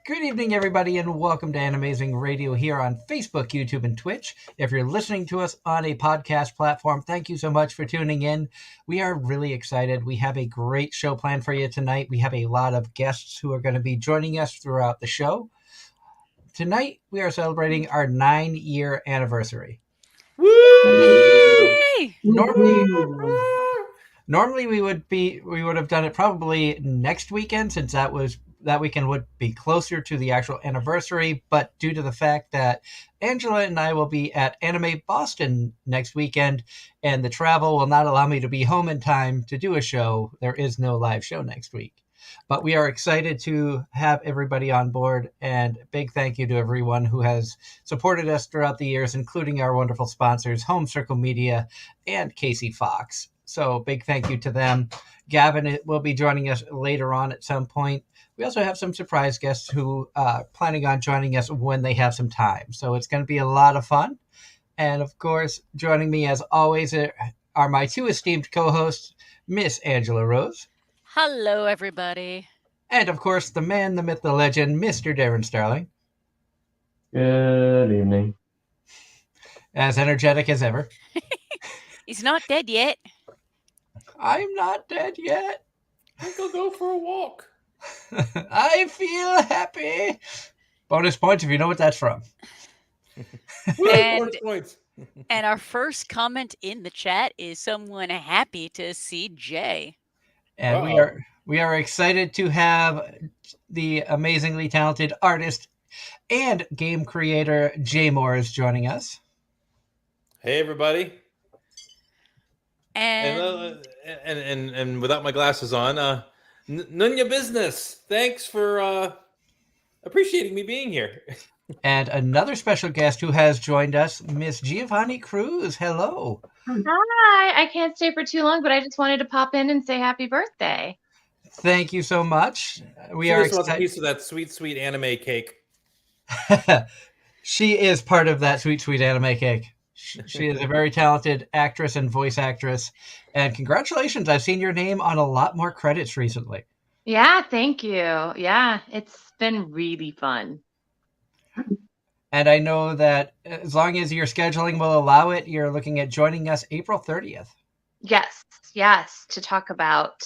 Good evening, everybody, and welcome to Anime-Zing Radio here on Facebook, YouTube, and Twitch. If you're listening to us on a podcast platform, thank you so much for tuning in. We are really excited. We have a great show planned for you tonight. We have a lot of guests who are going to be joining us throughout the show. Tonight, we are celebrating our 9-year anniversary. Woo! Normally we would have done it probably next weekend, since that weekend would be closer to the actual anniversary, but due to the fact that Angela and I will be at Anime Boston next weekend and the travel will not allow me to be home in time to do a show, there is no live show next week. But we are excited to have everybody on board, and big thank you to everyone who has supported us throughout the years, including our wonderful sponsors, Home Circle Media and Casey Fox. So big thank you to them. Gavin will be joining us later on at some point. We also have some surprise guests who are planning on joining us when they have some time. So it's going to be a lot of fun. And of course, joining me as always are my two esteemed co-hosts, Miss Angela Rose. Hello, everybody. And of course, the man, the myth, the legend, Mr. Darren Starling. Good evening. As energetic as ever. He's not dead yet. I'm not dead yet. I think I'll go for a walk. I feel happy. Bonus points if you know what that's from. Bonus points. And our first comment in the chat is someone happy to see Jay. And we are excited to have the amazingly talented artist and game creator Jay Moores joining us. Hey, everybody. And without my glasses on, none your business. Thanks for appreciating me being here. And another special guest who has joined us, Miss Giovanni Cruz. Hello. Hi. I can't stay for too long, but I just wanted to pop in and say happy birthday. Thank you so much. We She are just wants a excited. piece of that sweet, sweet anime cake. She is part of that sweet, sweet anime cake. She is a very talented actress and voice actress. And congratulations. I've seen your name on a lot more credits recently. Yeah, thank you. Yeah, it's been really fun. And I know that as long as your scheduling will allow it, you're looking at joining us April 30th. Yes, to talk about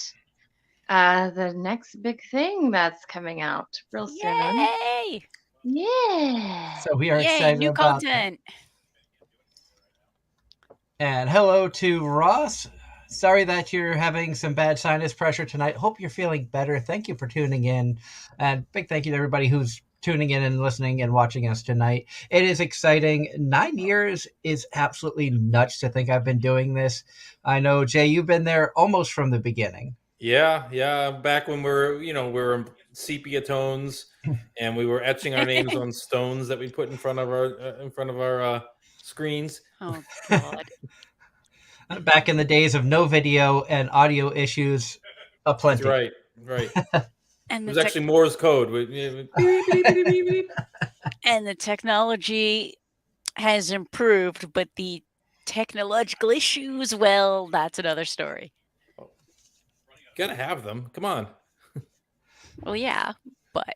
the next big thing that's coming out real soon. Yay! Yeah. So we are excited new about content. that. And hello to Ross. Sorry that you're having some bad sinus pressure tonight. Hope you're feeling better. Thank you for tuning in. And big thank you to everybody who's tuning in and listening and watching us tonight. It is exciting. 9 years is absolutely nuts to think I've been doing this. I know, Jay, you've been there almost from the beginning. Yeah. Back when we were in sepia tones, and we were etching our names on stones that we put in front of our screens. Oh, God. Back in the days of no video and audio issues aplenty. That's right. And It was actually Morse code. And the technology has improved, but the technological issues, well, that's another story. Gotta have them. Come on. Well, yeah, but.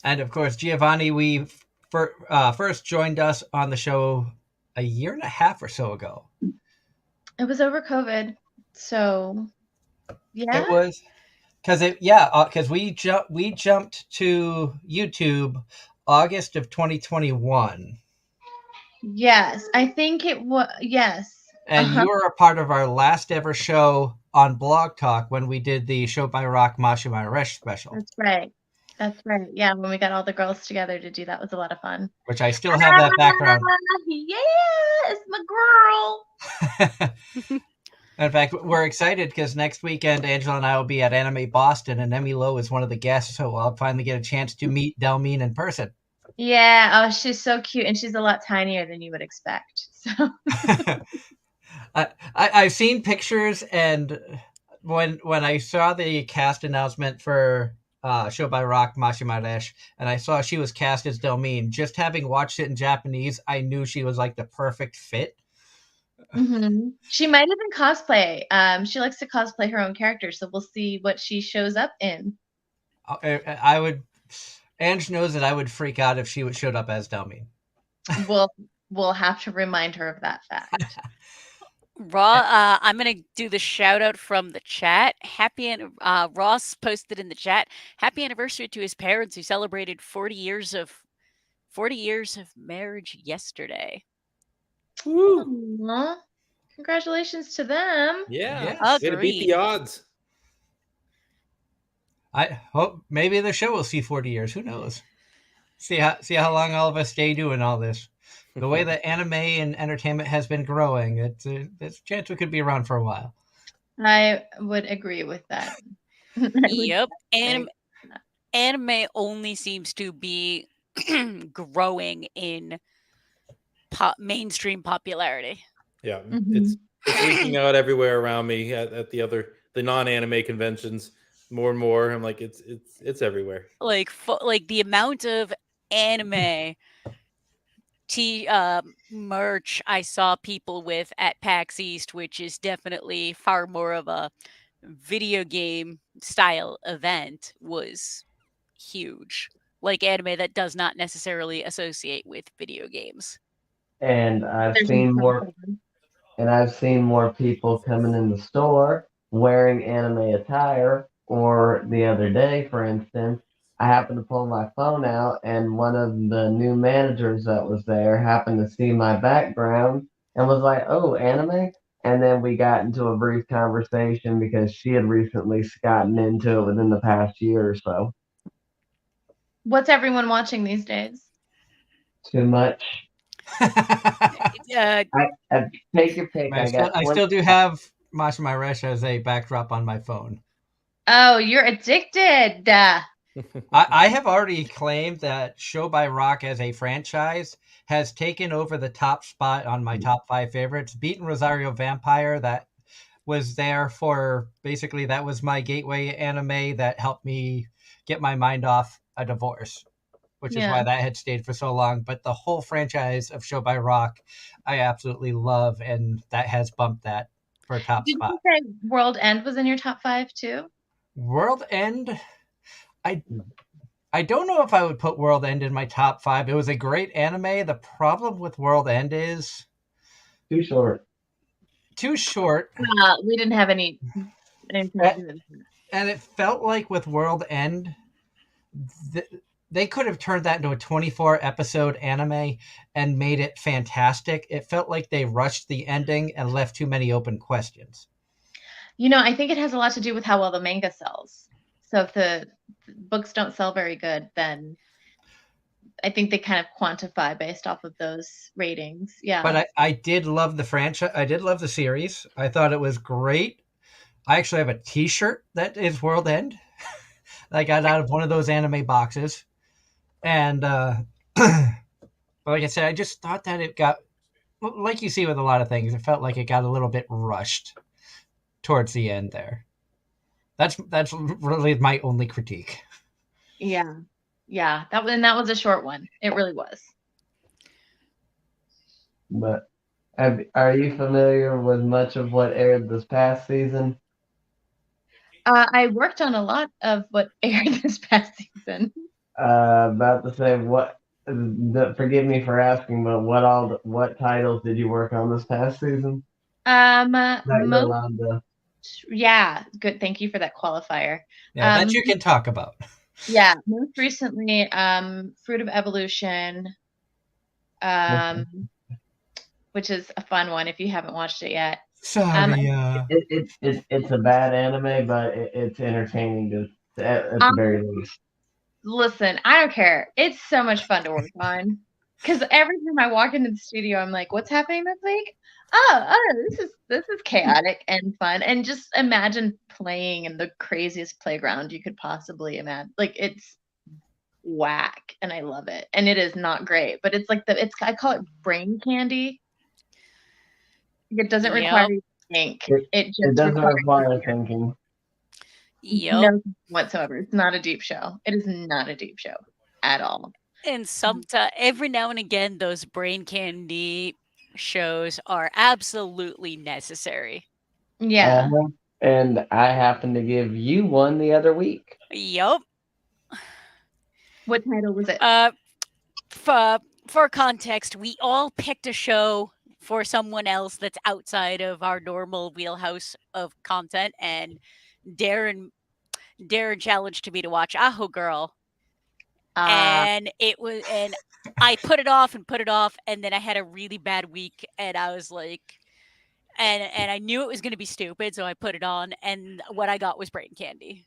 And of course, Giovanni, we first joined us on the show a year and a half or so ago. It was over COVID, so yeah. It was because we jumped to YouTube August of 2021. Yes, I think it was. Yes. And you were a part of our last ever show on Blog Talk when we did the Show by Rock Mashima Resh special. That's right. Yeah, when we got all the girls together to do that was a lot of fun. Which I still have that background. Yeah, it's my girl. In fact, we're excited because next weekend Angela and I will be at Anime Boston, and Emmy Lowe is one of the guests, so I'll finally get a chance to meet Delmine in person. Yeah, she's so cute, and she's a lot tinier than you would expect. So I've seen pictures, and when I saw the cast announcement for Show by Rock Mashima Resh, and I saw she was cast as Delmine, just having watched it in Japanese, I knew she was like the perfect fit. Mm-hmm. She might even cosplay. She likes to cosplay her own character, so we'll see what she shows up in. I would. Ange knows that I would freak out if she showed up as Delmine. We'll have to remind her of that fact. I'm gonna do the shout out from the chat. Ross posted in the chat, happy anniversary to his parents who celebrated 40 years of marriage yesterday. Woo. Aw, congratulations to them. Yeah. Yes. Way to beat Agreed. the odds. I hope maybe the show will see 40 years. Who knows? See how long all of us stay doing all this. The way that anime and entertainment has been growing, there's a chance we could be around for a while. I would agree with that. Yep. Anime only seems to be growing in mainstream popularity. Yeah. Mhm. It's leaking out everywhere around me at the non-anime conventions. More and more, I'm like, it's everywhere. Like the amount of anime merch I saw people with at PAX East, which is definitely far more of a video game style event, was huge. Like anime that does not necessarily associate with video games. And I've There's seen no more problem. and I've seen more people coming in the store wearing anime attire. Or the other day, for instance, I happened to pull my phone out, and one of the new managers that was there happened to see my background and was like, "Oh, anime." And then we got into a brief conversation because she had recently gotten into it within the past year or so. What's everyone watching these days? Too much. Uh, I take your pick. I got I 20. still do have Mashima Resh as a backdrop on my phone. Oh, you're addicted. I have already claimed that Show by Rock as a franchise has taken over the top spot on my top 5 favorites, beaten Rosario Vampire. That was there for basically that was my gateway anime that helped me get my mind off a divorce, which is Yeah. why that had stayed for so long. But the whole franchise of Show by Rock, I absolutely love, and that has bumped that for a top Did spot. you say World End was in your top 5 too? World End, I don't know if I would put World End in my top 5. It was a great anime. The problem with World End is Too short. too short, We didn't have anything to do with it. and it felt like with World End, they could have turned that into a 24 episode anime and made it fantastic. It felt like they rushed the ending and left too many open questions. I think it has a lot to do with how well the manga sells. So if the books don't sell very good, then I think they kind of quantify based off of those ratings. Yeah. But I did love the franchise. I did love the series. I thought it was great. I actually have a T-shirt that is World End. I got out of one of those anime boxes. And but like I said, I just thought that it got, like you see with a lot of things, it felt like it got a little bit rushed towards the end there. That's really my only critique. Yeah. Yeah. That was a short one. It really was. But are you familiar with much of what aired this past season? I worked on a lot of what aired this past season. About to say what. Forgive me for asking, but what titles did you work on this past season? Like Yolanda. Yeah, good. Thank you for that qualifier. Yeah, that you can talk about. Yeah, most recently, Fruit of Evolution, which is a fun one if you haven't watched it yet. Sorry. It's a bad anime, but it's entertaining at the very least. Listen, I don't care. It's so much fun to work on. Because every time I walk into the studio, I'm like, "What's happening this week? Oh, this is chaotic and fun." And just imagine playing in the craziest playground you could possibly imagine. Like it's whack, and I love it. And it is not great, but it's like I call it brain candy. It doesn't require you to think. It just doesn't require thinking. Yep. No whatsoever. It's not a deep show. It is not a deep show at all. And every now and again, those brain candy shows are absolutely necessary. Yeah. And I happened to give you one the other week. Yep. What title was it? For context, we all picked a show for someone else that's outside of our normal wheelhouse of content, and Darren challenged me to watch Aho Girl, and I put it off and put it off, and then I had a really bad week, and I was like, and I knew it was going to be stupid, so I put it on, and what I got was brain candy.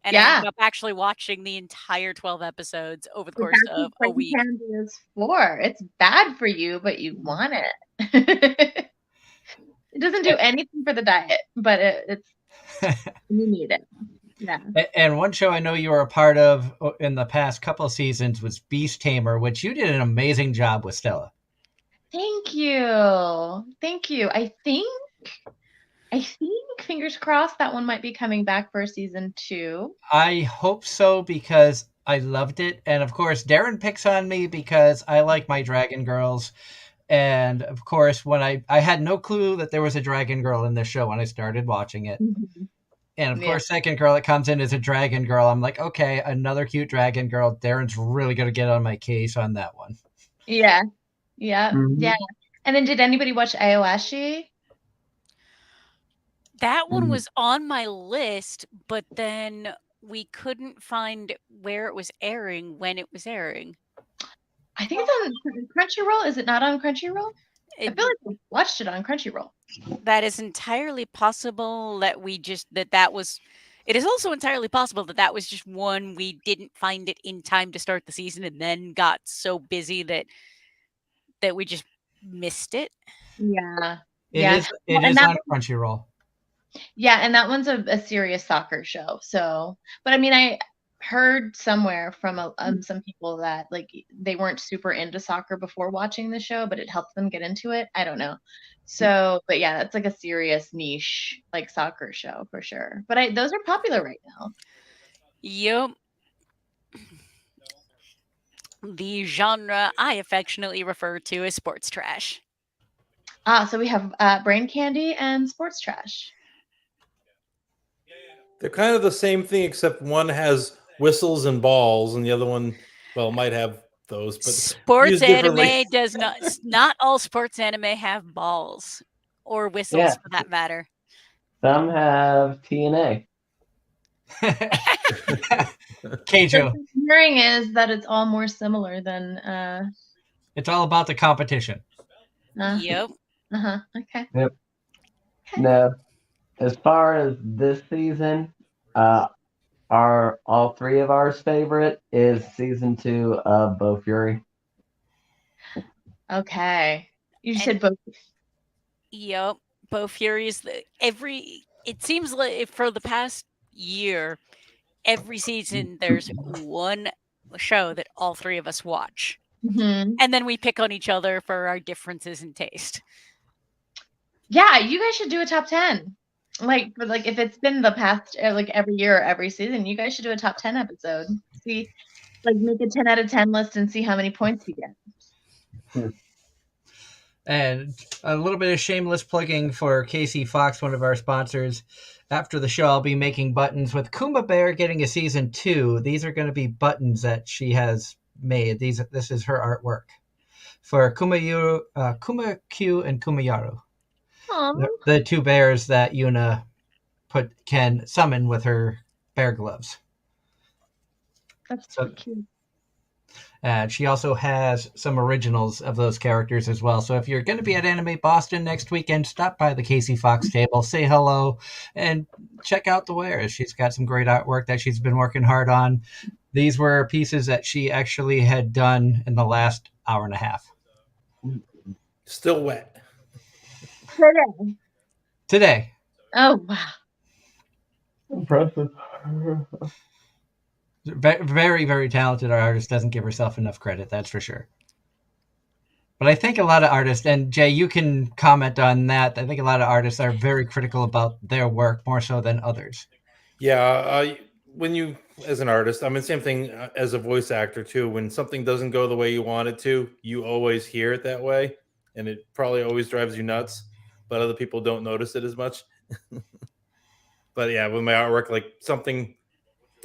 And I Yeah. ended up actually watching the entire 12 episodes over the But course that's of what a brain week. candy is for. It's bad for you, but you want it. It doesn't do anything for the diet, but it's you need it. Yeah. And one show I know you were a part of in the past couple of seasons was Beast Tamer, which you did an amazing job with, Stella. Thank you. Thank you. I think, fingers crossed, that one might be coming back for season 2. I hope so because I loved it. And of course, Darren picks on me because I like my Dragon Girls. And of course, when I had no clue that there was a Dragon Girl in this show when I started watching it. Mhm. And of Yeah. course, second girl that comes in is a Dragon Girl. I'm like, okay, another cute Dragon Girl. Darren's really going to get on my case on that one. Yeah. Yeah. Mhm. Yeah. And then did anybody watch Aoashi? That one Mhm. was on my list, but then we couldn't find where it was airing when it was airing. I think it's on Crunchyroll. Is it not on Crunchyroll? I feel like we watched it on Crunchyroll. That is entirely possible that that was. It is also entirely possible that that was just one we didn't find it in time to start the season, and then got so busy that we just missed it. Yeah. It Yeah. is. Well, It and is that on Crunchyroll. Yeah, and that one's a serious soccer show. So, but I mean, I heard somewhere from some people that like they weren't super into soccer before watching the show, but it helped them get into it. I don't know. So, but yeah, that's like a serious niche like soccer show for sure. But those are popular right now. Yep. The genre I affectionately refer to as sports trash. So we have brain candy and sports trash. They're kind of the same thing, except one has whistles and balls, and the other one, well, might have those, but Sports used differently. anime does not all sports anime have balls or whistles Yeah. for that matter. Some have TNA. Keijo. The hearing is that it's all more similar than It's all about the competition. Yep. Okay. Yep. No, as far as this season, our all three of ours favorite is season 2 of Bo Fury. Okay. You And- said both. Yep. Bo Fury's it seems like for the past year, every season there's one show that all three of us watch. Mm-hmm. And then we pick on each other for our differences in taste. Yeah, you guys should do a top 10. Like if it's been the past like every year or every season, you guys should do a top 10 episode. See, like make a 10 out of 10 list and see how many points you get. And a little bit of shameless plugging for Casey Fox, one of our sponsors. After the show, I'll be making buttons with Kuma Bear getting a season 2. These are going to be buttons that she has made. This is her artwork for Kuma Q and Kumayaru, the two bears that Yuna can summon with her bear gloves. That's So- cute. And she also has some originals of those characters as well. So if you're going to be at Anime Boston next weekend, stop by the Casey Fox table, say hello, and check out the wares. She's got some great artwork that she's been working hard on. These were pieces that she actually had done in the last hour and a half. Still wet. Today. Oh wow. Impressive. Very, very talented artist. Doesn't give herself enough credit, that's for sure. But I think a lot of artists, and Jay, you can comment on that. I think a lot of artists are very critical about their work more so than others. Yeah, when you, as an artist, I mean, same thing as a voice actor too. When something doesn't go the way you want it to, you always hear it that way, and it probably always drives you nuts. But other people don't notice it as much. But yeah, with my artwork, like something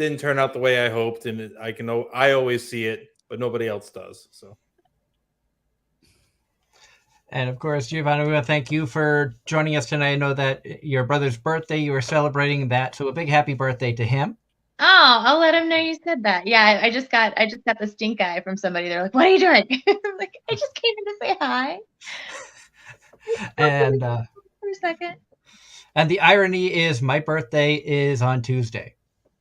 didn't turn out the way I hoped, and I always see it, but nobody else does. So. And of course, Giovanna, we want to thank you for joining us tonight. I know that your brother's birthday, you were celebrating that, so a big happy birthday to him. Oh, I'll let him know you said that. Yeah, I just got the stink eye from somebody. They're like, "What are you doing?" I'm like, "I just came in to say hi." And For a second. and the irony is, my birthday is on Tuesday.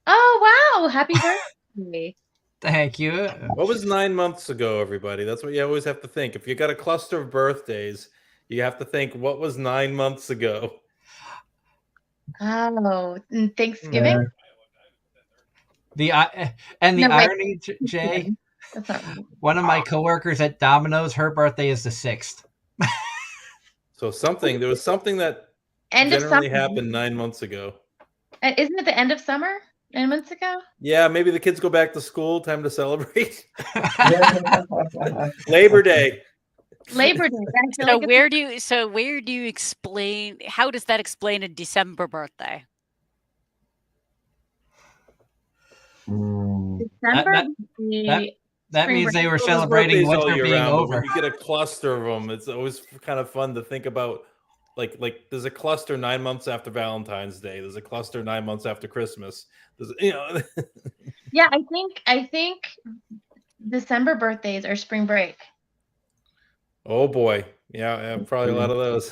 Oh wow! Happy birthday! Thank you. What was 9 months ago, everybody? That's what you always have to think. If you got a cluster of birthdays, you have to think, what was 9 months ago? Oh, Thanksgiving? Yeah. The and the No, wait. irony, Jay. That's not right. One of my coworkers at Domino's, her birthday is the 6th. So there was something that End of generally summer. happened 9 months ago. Isn't it the end of summer? 9 months ago? Yeah, maybe the kids go back to school. Time to celebrate. Labor Day. Labor Day. I feel So like where do you explain? How does that explain a December birthday? December. That means they were Well, there's celebrating birthdays all winter year being round, but over. when you get a cluster of them, it's always kind of fun to think about. Like there's a cluster 9 months after Valentine's Day. There's a cluster 9 months after Christmas. Yeah, I think December birthdays are spring break. Oh boy, yeah, probably a lot of those.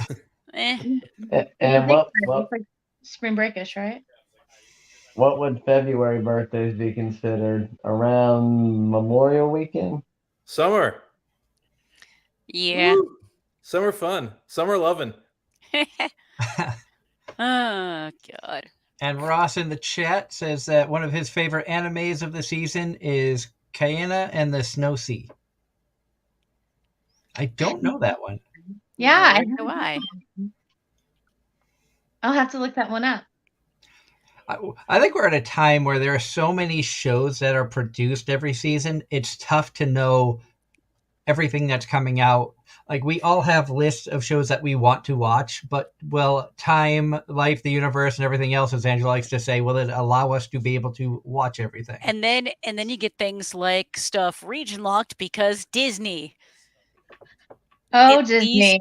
Eh. And what It's like spring breakish, right? what would February birthdays be considered? Around Memorial Weekend? Summer. Yeah. Woo. Summer fun. Summer loving. Oh God. And Ross in the chat says that one of his favorite animes of the season is Kaena and the Snow Sea. I don't know that one. Yeah, Nor do I. I'll have to look that one up. I think we're at a time where there are so many shows that are produced every season. It's tough to know everything that's coming out. Like, we all have lists of shows that we want to watch, but time, life, the universe, and everything else, as Angela likes to say, will it allow us to be able to watch everything? And then you get things like stuff region locked because Disney. Oh, At Disney.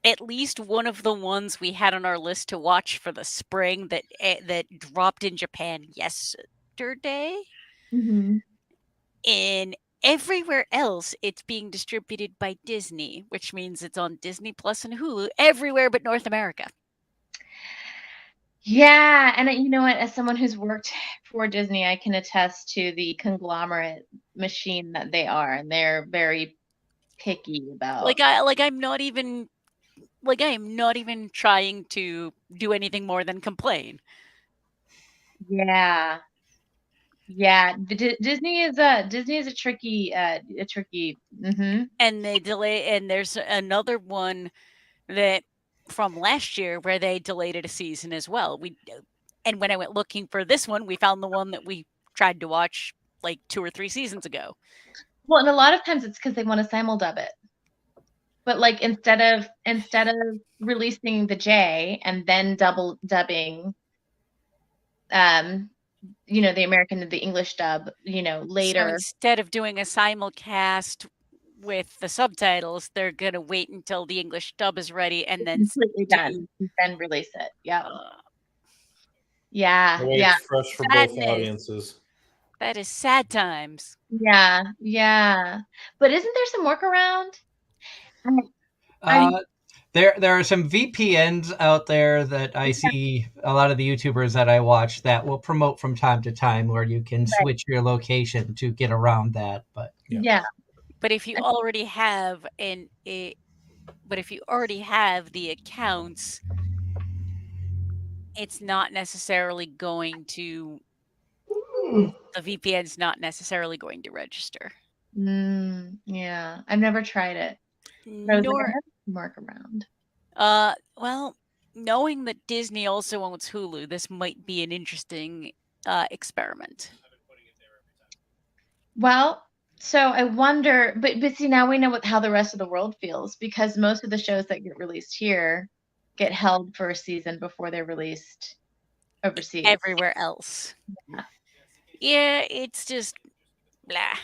At least one of the ones we had on our list to watch for the spring that dropped in Japan yesterday. Mm-hmm. And everywhere else, it's being distributed by Disney, which means it's on Disney Plus and Hulu everywhere but North America. Yeah, and you know what? As someone who's worked for Disney, I can attest to the conglomerate machine that they are, and they're very picky about. I am not even trying to do anything more than complain. Yeah. Disney is a tricky And they delay, and there's another one that from last year where they delayed it a season as well. And when I went looking for this one, we found the one that we tried to watch like 2 or 3 seasons ago. Well, and a lot of times it's because they want to simuldub it. But like instead of releasing the J and then double dubbing, the American and the English dub, later. So instead of doing a simulcast with the subtitles, they're gonna wait until the English dub is ready and then completely done, then release it. Yeah. Yeah. It's fresh for both audiences. That is sad times. Yeah. But isn't there some workaround? There are some VPNs out there that I see a lot of the YouTubers that I watch that will promote from time to time, where you can switch your location to get around that. But yeah. But if you already have the accounts, it's not necessarily going to. The VPN's not necessarily going to register. Yeah, I've never tried it. Workaround. Well, knowing that Disney also owns Hulu, this might be an interesting experiment. Well, so I wonder, but see, now we know how the rest of the world feels, because most of the shows that get released here get held for a season before they're released overseas. Everywhere else. Yeah. Yeah, it's just blah.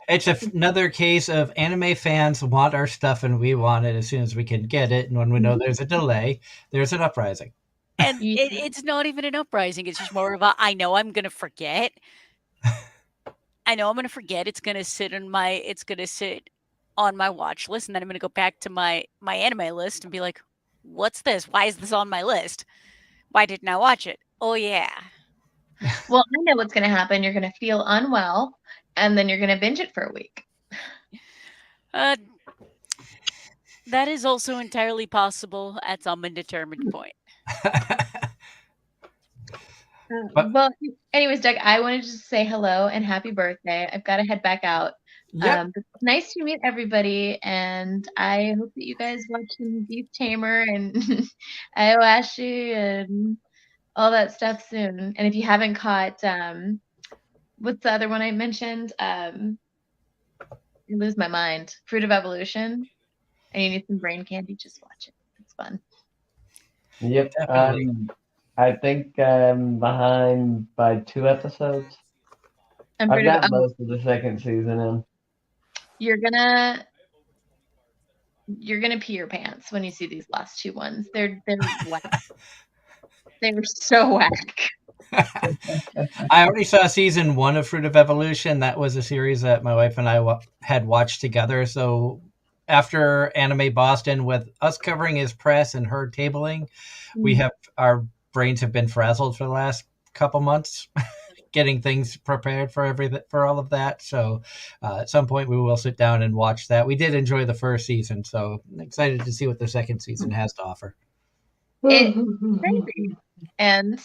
It's another case of anime fans want our stuff and we want it as soon as we can get it. And when we know there's a delay, there's an uprising. And Yeah. it's not even an uprising. It's just more of a I know I'm gonna forget. I know I'm gonna forget. It's gonna sit on my watch list, and then I'm gonna go back to my anime list and be like, "What's this? Why is this on my list? Why didn't I watch it? Oh yeah." Well, I know what's going to happen. You're going to feel unwell, and then you're going to binge it for a week. Uh, that is also entirely possible at some undetermined point. But Well, anyways, Doug, I wanted to just say hello and happy birthday. I've got to head back out. yep, But it's nice to meet everybody, and I hope that you guys watch some Beef Tamer and Aoashi and all that stuff soon. And if you haven't caught, what's the other one I mentioned? I lose my mind. Fruit of Evolution. And you need some brain candy, just watch it. It's fun. Yep. definitely. I think I'm behind by 2 episodes. I'm I've Fruit of got most of the second season in. you're gonna pee your pants when you see these last two ones. They're whack. They were so whack. I already saw season 1 of Fruit of Evolution. That was a series that my wife and I had watched together. So after Anime Boston, with us covering his press and her tabling, we have our brains have been frazzled for the last couple months. Getting things prepared for all of that. So at some point we will sit down and watch that. We did enjoy the first season, so I'm excited to see what the second season has to offer. It's crazy. And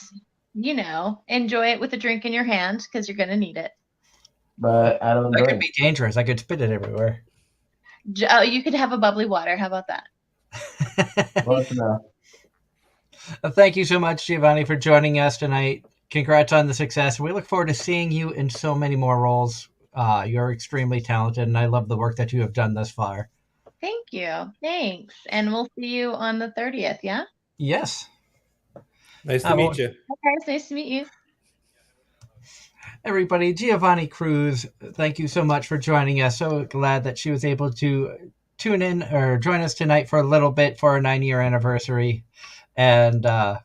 enjoy it with a drink in your hand because you're gonna need it. But I don't That could drink. be dangerous. I could spit it everywhere. Oh, you could have a bubbly water. How about that? Close enough. Thank you so much, Giovanni, for joining us tonight. Congrats on the success. We look forward to seeing you in so many more roles. You're extremely talented, and I love the work that you have done thus far. Thank you. Thanks. And we'll see you on the 30th, yeah? Yes. Nice to meet you. Okay, it's nice to meet you. Everybody, Giovanni Cruz, thank you so much for joining us. So glad that she was able to tune in or join us tonight for a little bit for our 9-year anniversary. And I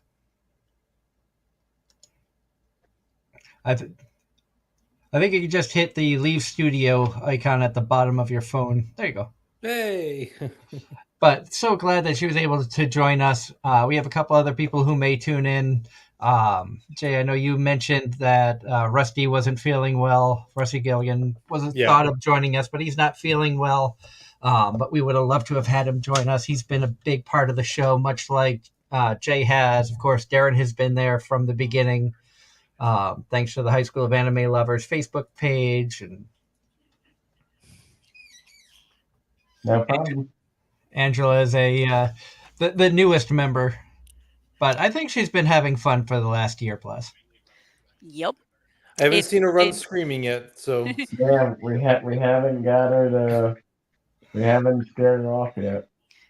think you can just hit the leave studio icon at the bottom of your phone. There you go. Hey. But so glad that she was able to join us. We have a couple other people who may tune in. Jay, I know you mentioned that Rusty wasn't feeling well. Rusty Gilligan wasn't thought of joining us, but he's not feeling well. But we would have loved to have had him join us. He's been a big part of the show, much like Jay has. Of course, Darren has been there from the beginning. Thanks to the High School of Anime Lovers Facebook page. And No problem. Angela is the newest member, but I think she's been having fun for the last year plus. Yep. I haven't seen her run screaming yet, so Yeah, we haven't got her to. We haven't scared her off yet.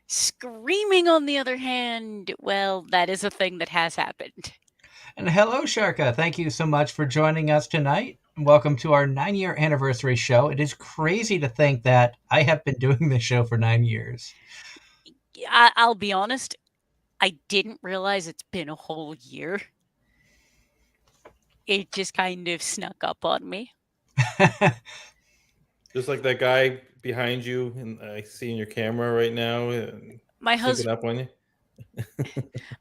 Screaming, on the other hand, well, that is a thing that has happened. And hello, Sharka. Thank you so much for joining us tonight. Welcome to our 9-year anniversary show. It is crazy to think that I have been doing this show for 9 years. I'll be honest, I didn't realize it's been a whole year. It just kind of snuck up on me. just like that guy behind you, and I see in your camera right now. My sneaking up on you.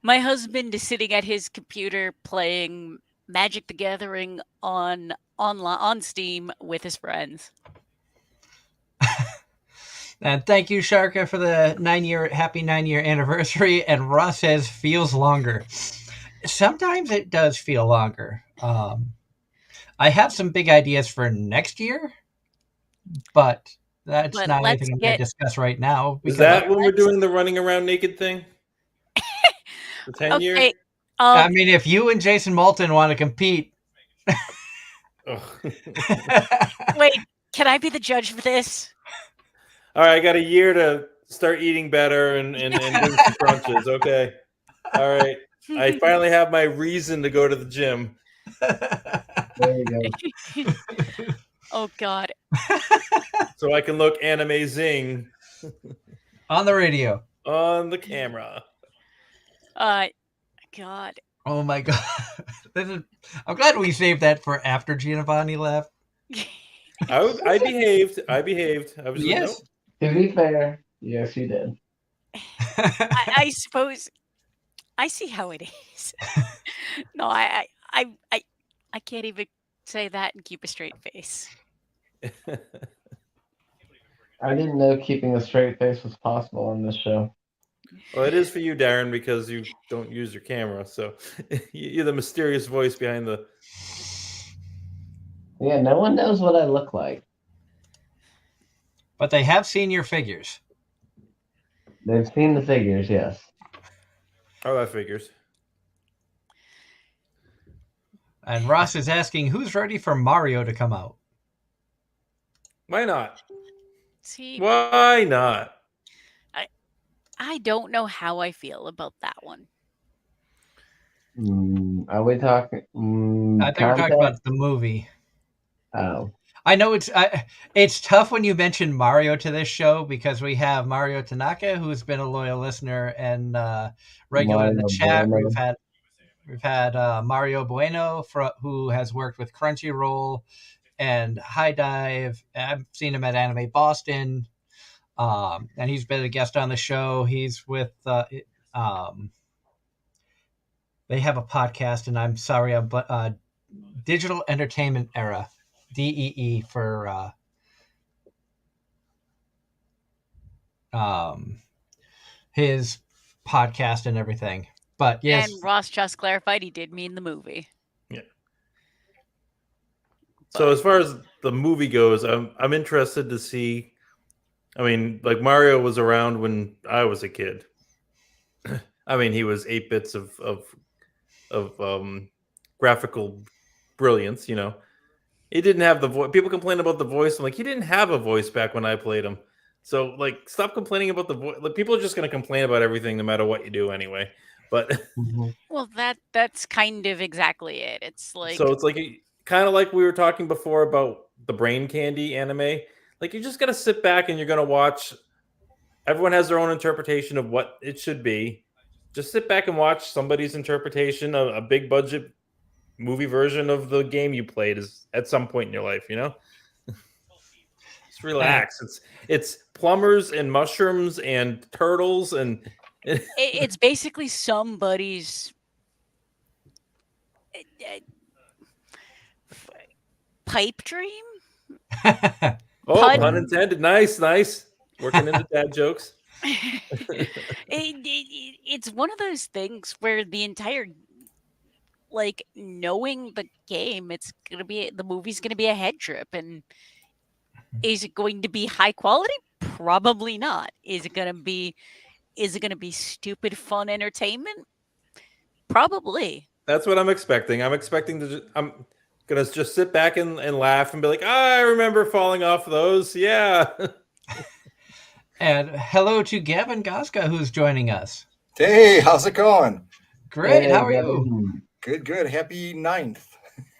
My husband is sitting at his computer playing Magic the Gathering on Steam with his friends. And thank you, Sharka, for the happy 9-year anniversary. And Ross says feels longer. Sometimes it does feel longer. I have some big ideas for next year, but that's not anything I'm going to discuss right now. Is that when we're doing the running around naked thing? The 10 year? I mean, if you and Jason Moulton want to compete. Wait, can I be the judge for this? All right, I got a year to start eating better and doing some crunches. Okay. All right. I finally have my reason to go to the gym. There you go. Oh God. So I can look Anime-Zing On the radio. on the camera. God. Oh my god. I'm glad we saved that for after Giovanni left. I behaved. I behaved. I was just like, Yes. nope. To be fair, yes, you did. I suppose I see how it is. No, I can't even say that and keep a straight face. I didn't know keeping a straight face was possible on this show. Well, it is for you, Darren, because you don't use your camera. So you're the mysterious voice behind the. Yeah, no one knows what I look like. But they have seen your figures. They've seen the figures, yes. Oh, that figures. And Ross is asking who's ready for Mario to come out. Why not? See, Why not? I don't know how I feel about that one. Are we talking I think we're talking content? about the movie. Oh, I know it's tough when you mention Mario to this show because we have Mario Tanaka, who's been a loyal listener and regular in the Mario chat. Bueno. We've had Mario Bueno, who has worked with Crunchyroll and High Dive. I've seen him at Anime Boston, and he's been a guest on the show. He's with they have a podcast, and I'm sorry, Digital Entertainment Era, DEE for his podcast and everything. But yes, And Ross just clarified he did mean the movie. Yeah. So as far as the movie goes, I'm interested to see. I mean, like Mario was around when I was a kid. I mean, he was 8 bits of graphical brilliance. You know, he didn't have the voice. People complain about the voice. I'm like, he didn't have a voice back when I played him. So like, stop complaining about the voice. Like, people are just going to complain about everything, no matter what you do, anyway. But Well, that's kind of exactly it. It's like so it's like kind of like we were talking before about the brain candy anime. Like, you just got to sit back and you're going to watch. Everyone has their own interpretation of what it should be. Just sit back and watch somebody's interpretation of a big budget movie version of the game you played is at some point in your life, you know? Just relax. It's plumbers and mushrooms and turtles and it's basically somebody's pipe dream. oh, pun intended. Nice. Working into dad jokes. It's one of those things where the entire like knowing the game, the movie's gonna be a head trip, and is it going to be high quality? Probably not. Is it gonna be stupid fun entertainment? Probably. That's what I'm expecting. I'm gonna just sit back and laugh and be like, I remember falling off those. Yeah. And hello to Gavin Goska, who's joining us. Hey, how's it going? Great. Hey, How are Gavin. you? Good. Happy 9th.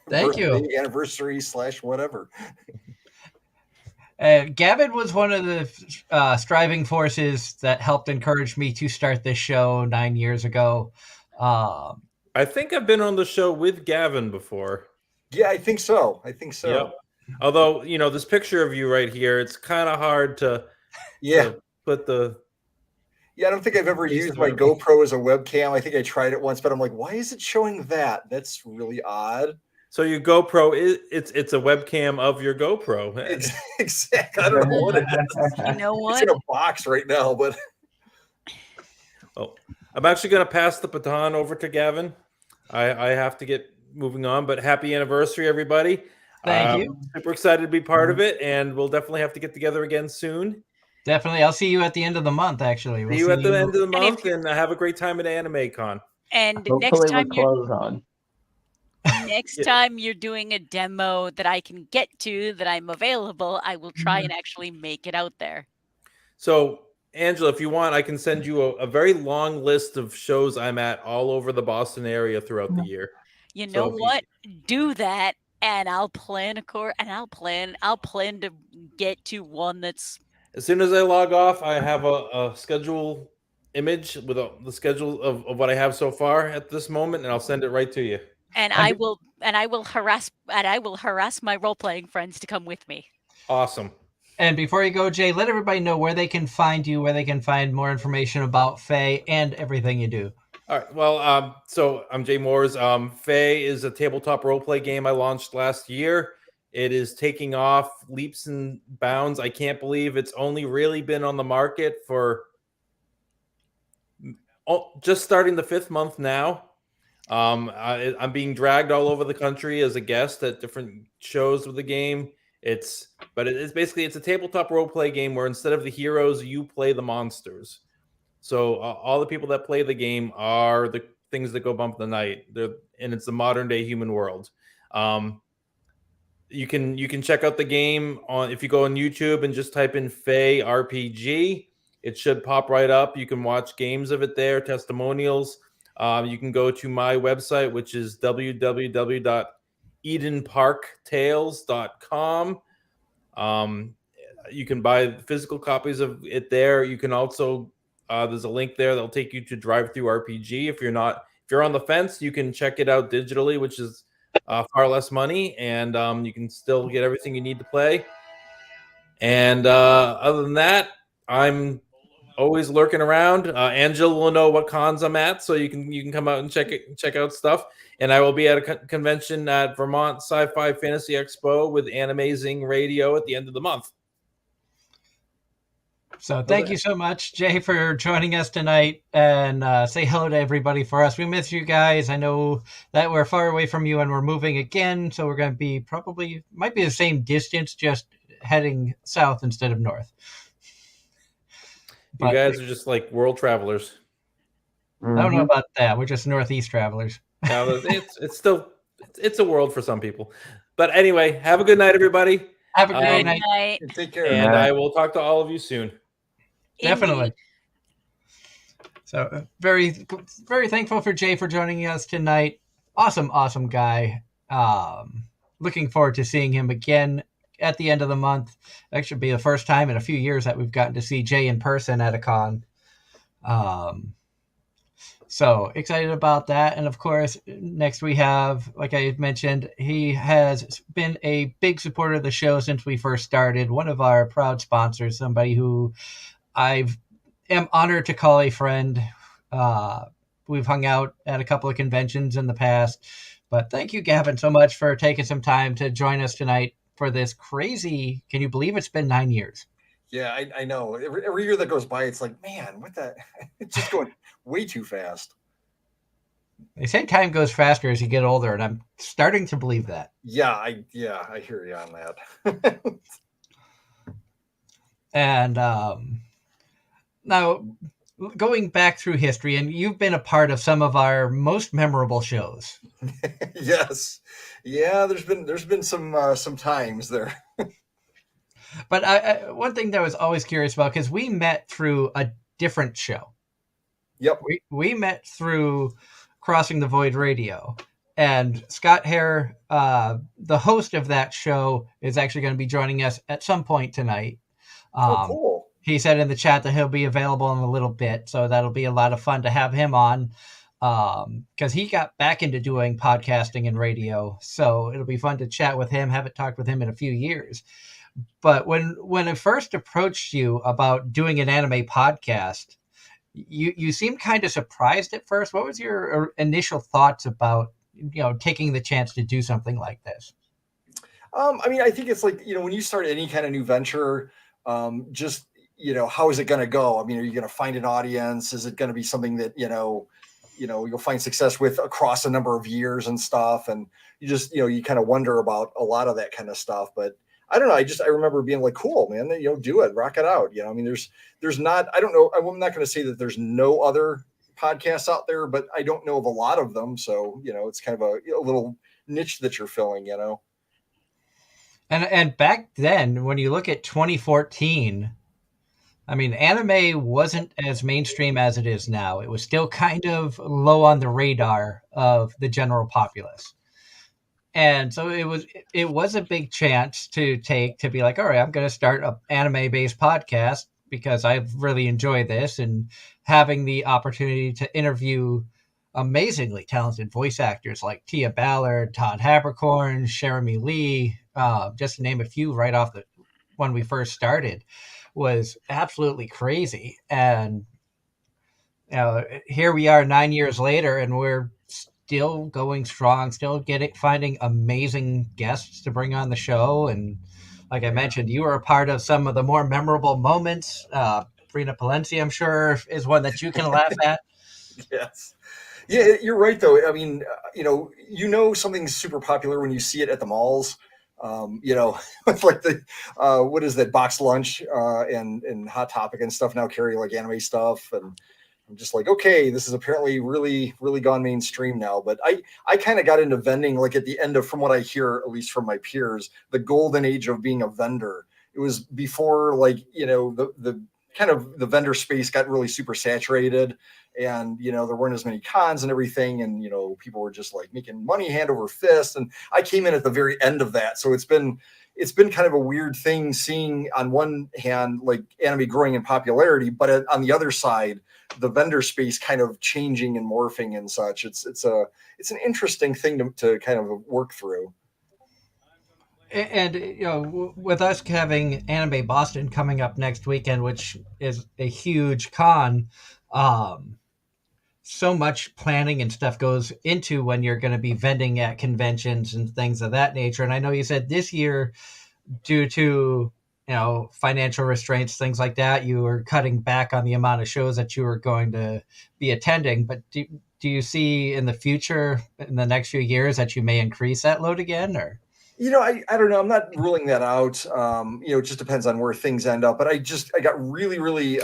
Thank you. Birthday, anniversary / whatever. Gavin was one of the striving forces that helped encourage me to start this show 9 years ago. I think I've been on the show with Gavin before. Yeah, I think so. Yep. Although, this picture of you right here, it's kind of hard to put the. Yeah, I don't think I've ever used my GoPro as a webcam. I think I tried it once, but I'm like, why is it showing that? That's really odd. So your GoPro it's a webcam of your GoPro. Exactly. I don't know what it is. You know what? It's in a box right now, but. Oh, I'm actually going to pass the baton over to Gavin. I have to get moving on, but happy anniversary, everybody. Thank you. Super excited to be part of it, and we'll definitely have to get together again soon. Definitely. I'll see you at the end of the month, actually. See you at the end of the month, and have a great time at Anime-Con. And hopefully with clothes on. Next time you're doing a demo that I can get to, that I'm available, I will try and actually make it out there. So, Angela, if you want, I can send you a very long list of shows I'm at all over the Boston area throughout the year. You know what? Do that, And I'll plan I'll plan to get to one that's As soon as I log off, I have a schedule image with the schedule of what I have so far at this moment, and I'll send it right to you. and And I will harass my role playing friends to come with me. Awesome. And before you go, Jay, let everybody know where they can find you, where they can find more information about Faye and everything you do. All right. Well, so I'm Jay Moores. Faye is a tabletop roleplay game I launched last year. It is taking off leaps and bounds. I can't believe it's only really been on the market for just starting the 5th month now. I'm being dragged all over the country as a guest at different shows with the game. It's basically a tabletop role play game where instead of the heroes, you play the monsters. So all the people that play the game are the things that go bump the night. And it's the modern day human world. You can check out the game on if you go on YouTube and just type in Faye RPG. It should pop right up. You can watch games of it there, testimonials. You can go to my website, which is www.edenparktales.com. You can buy physical copies of it there. You can also there's a link there that'll take you to Drive Through RPG. If you're on the fence, you can check it out digitally, which is far less money, and you can still get everything you need to play. And other than that, I'm always lurking around. Angela will know what cons I'm at, so you can come out and check out stuff. And I will be at a convention at Vermont Sci-Fi Fantasy Expo with Anime-Zing Radio at the end of the month. So thank you so much, Jay, for joining us tonight, and say hello to everybody for us. We miss you guys. I know that we're far away from you and we're moving again, so we're going to be might be the same distance, just heading south instead of north. You guys are just like world travelers. I don't know about that. We're just northeast travelers. No, it's a world for some people. But anyway, have a good night, everybody. Have a great night. Take care. And I will talk to all of you soon. Definitely. Indeed. So very, very thankful for Jay for joining us tonight. Awesome guy. Looking forward to seeing him again at the end of the month. That should be the first time in a few years that we've gotten to see Jay in person at a con. So excited about that. And of course, next we have, like I mentioned, he has been a big supporter of the show since we first started. One of our proud sponsors, somebody who I am honored to call a friend. We've hung out at a couple of conventions in the past. But thank you, Gavin, so much for taking some time to join us tonight for this crazy, can you believe it's been 9 years? Yeah, I know. Every year that goes by, it's like, man, what the? It's just going way too fast. They say time goes faster as you get older, and I'm starting to believe that. Yeah, I hear you on that. And now, going back through history, and you've been a part of some of our most memorable shows. Yes, yeah. There's been some times there. But I one thing that I was always curious about, because we met through a different show. Yep. We met through Crossing the Void Radio. And Scott Hare, the host of that show, is actually going to be joining us at some point tonight. Cool. He said in the chat that he'll be available in a little bit, so that'll be a lot of fun to have him on, because he got back into doing podcasting and radio. So it'll be fun to chat with him. Haven't talked with him in a few years. But when I first approached you about doing an anime podcast, you seemed kind of surprised at first. What was your initial thoughts about, taking the chance to do something like this? I mean, I think it's like, when you start any kind of new venture, just, how is it going to go? I mean, are you going to find an audience? Is it going to be something that, you'll find success with across a number of years and stuff? And you just, you kind of wonder about a lot of that kind of stuff. But I don't know. I remember being like, cool, man, do it, rock it out. I mean, there's not, I don't know. I'm not going to say that there's no other podcasts out there, but I don't know of a lot of them. So, it's kind of a little niche that you're filling, And back then, when you look at 2014, I mean, anime wasn't as mainstream as it is now. It was still kind of low on the radar of the general populace. And so it was a big chance to take to be like, all right, I'm going to start an anime based podcast because I really enjoy this, and having the opportunity to interview amazingly talented voice actors like Tia Ballard, Todd Habercorn, Jeremy Lee, just to name a few right off the when we first started, was absolutely crazy. And here we are 9 years later, and we're still going strong, still finding amazing guests to bring on the show. And like I mentioned, you were a part of some of the more memorable moments. Brina Palencia, I'm sure, is one that you can laugh at. Yes. Yeah, you're right though. I mean, something's super popular when you see it at the malls. With like the what is that box lunch and Hot Topic and stuff now carry like anime stuff, and I'm just like, okay, this is apparently really really gone mainstream now. But I kind of got into vending like at the end of, from what I hear, at least from my peers, the golden age of being a vendor. It was before like the kind of the vendor space got really super saturated, and there weren't as many cons and everything, and people were just like making money hand over fist, and I came in at the very end of that. So it's been kind of a weird thing seeing on one hand like anime growing in popularity, but on the other side the vendor space kind of changing and morphing and such. It's an interesting thing to kind of work through. And with us having Anime Boston coming up next weekend, which is a huge con, so much planning and stuff goes into when you're going to be vending at conventions and things of that nature. And I know you said this year, due to financial restraints, things like that, you were cutting back on the amount of shows that you were going to be attending. But do you see in the future, in the next few years, that you may increase that load again? Or I don't know. I'm not ruling that out. It just depends on where things end up. But I got really, really,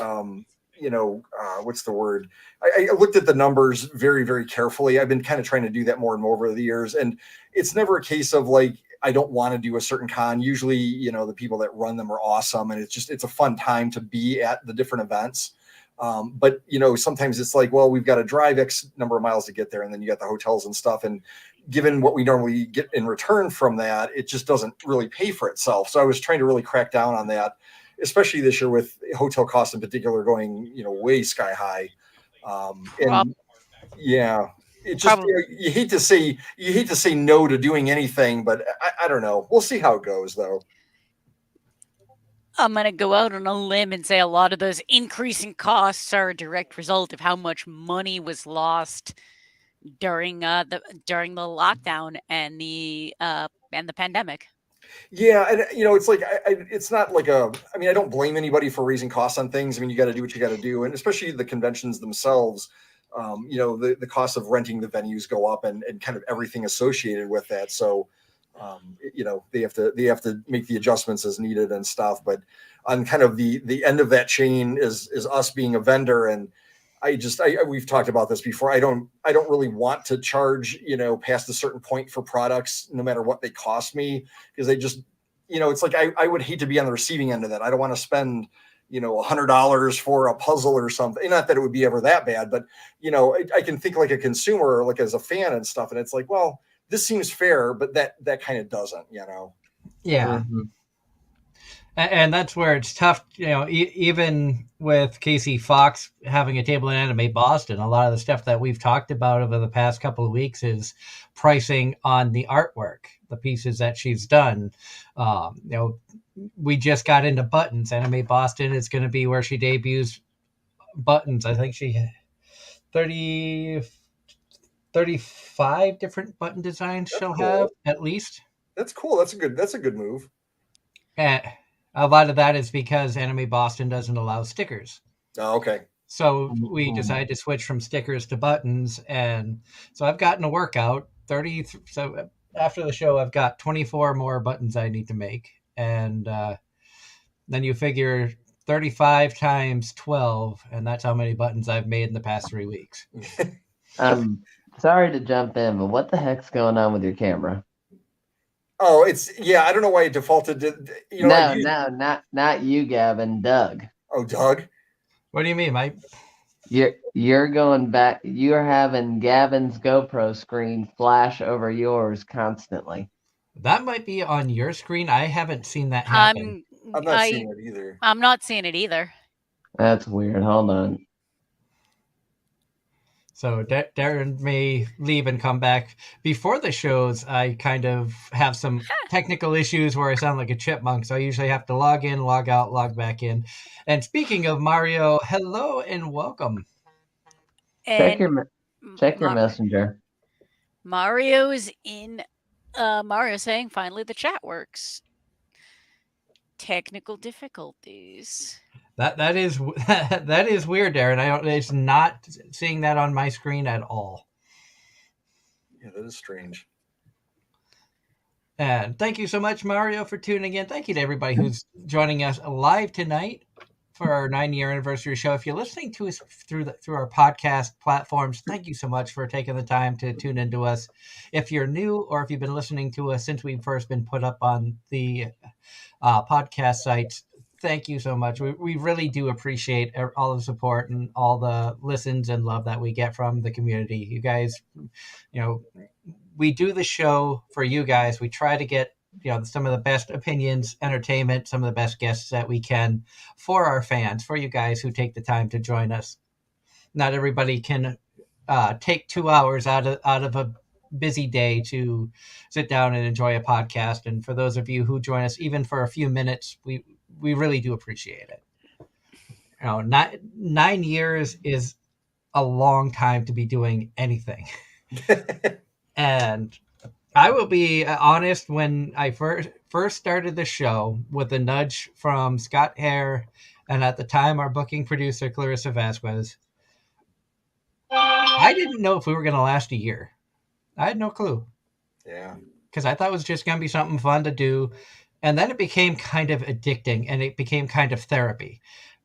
what's the word? I looked at the numbers very, very carefully. I've been kind of trying to do that more and more over the years. And it's never a case of like, I don't want to do a certain con. Usually, the people that run them are awesome. And it's a fun time to be at the different events. But sometimes it's like, well, we've got to drive X number of miles to get there. And then you got the hotels and stuff. And given what we normally get in return from that, it just doesn't really pay for itself. So I was trying to really crack down on that, especially this year with hotel costs in particular going, way sky high. And yeah, it just, you hate to say no to doing anything, but I don't know. We'll see how it goes though. I'm going to go out on a limb and say a lot of those increasing costs are a direct result of how much money was lost during the lockdown and the pandemic. Yeah, and it's like it's not like I don't blame anybody for raising costs on things. I mean, you got to do what you got to do, and especially the conventions themselves. The cost of renting the venues go up, and kind of everything associated with that. So, they have to make the adjustments as needed and stuff. But on kind of the end of that chain is us being a vendor, and we've talked about this before. I don't really want to charge, past a certain point for products, no matter what they cost me, because they just, it's like, I would hate to be on the receiving end of that. I don't want to spend, $100 for a puzzle or something. Not that it would be ever that bad, but, I can think like a consumer, or like as a fan and stuff. And it's like, well, this seems fair, but that kind of doesn't, Yeah. Mm-hmm. And that's where it's tough, even with Casey Fox having a table in Anime Boston, a lot of the stuff that we've talked about over the past couple of weeks is pricing on the artwork, the pieces that she's done. We just got into buttons. Anime Boston is going to be where she debuts buttons. I think she 35 different button designs she'll have at least. That's cool. That's a good move. And a lot of that is because Anime Boston doesn't allow stickers. Oh, okay. So we decided to switch from stickers to buttons. And so I've gotten a workout 30. So after the show, I've got 24 more buttons I need to make. And then you figure 35 times 12. And that's how many buttons I've made in the past 3 weeks. Sorry to jump in, but what the heck's going on with your camera? Oh, I don't know why it defaulted to, No, not you, Gavin. Doug. Oh, Doug. What do you mean, Mike? You're going back. You're having Gavin's GoPro screen flash over yours constantly. That might be on your screen. I haven't seen that happen. I'm not seeing it either. I'm not seeing it either. That's weird. Hold on. So Darren may leave and come back. Before the shows, I kind of have some technical issues where I sound like a chipmunk. So I usually have to log in, log out, log back in. And speaking of Mario, hello and welcome. Check And your messenger. Mario's in. Mario saying finally the chat works. Technical difficulties. That is that is weird, Darren. It's not seeing that on my screen at all. Yeah, that is strange. And thank you so much, Mario, for tuning in. Thank you to everybody who's joining us live tonight for our 9-year anniversary show. If you're listening to us through our podcast platforms, thank you so much for taking the time to tune into us. If you're new or if you've been listening to us since we've first been put up on the podcast sites, thank you so much. We really do appreciate all the support and all the listens and love that we get from the community. You guys, we do the show for you guys. We try to get some of the best opinions, entertainment, some of the best guests that we can for our fans, for you guys who take the time to join us. Not everybody can take 2 hours out of a busy day to sit down and enjoy a podcast. And for those of you who join us even for a few minutes, we really do appreciate it. 9 years is a long time to be doing anything. And I will be honest, when I first started the show with a nudge from Scott Hare and at the time our booking producer Clarissa Vasquez, I didn't know if we were going to last a year. I had no clue. Yeah. Because I thought it was just going to be something fun to do. And then it became kind of addicting, and it became kind of therapy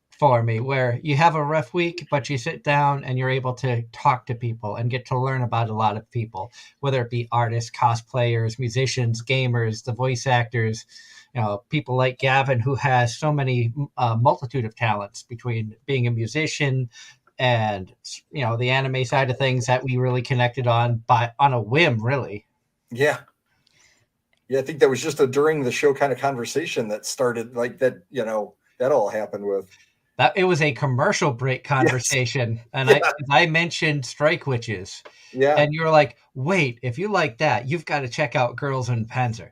for me, where you have a rough week, but you sit down and you're able to talk to people and get to learn about a lot of people, whether it be artists, cosplayers, musicians, gamers, the voice actors, people like Gavin, who has so many multitude of talents between being a musician and, the anime side of things that we really connected on on a whim, really. Yeah. Yeah, I think that was just a during the show kind of conversation that started like that, that all happened with. That it was a commercial break conversation, yes. And yeah. I mentioned Strike Witches, yeah, and you were like, "Wait, if you like that, you've got to check out Girls in Panzer,"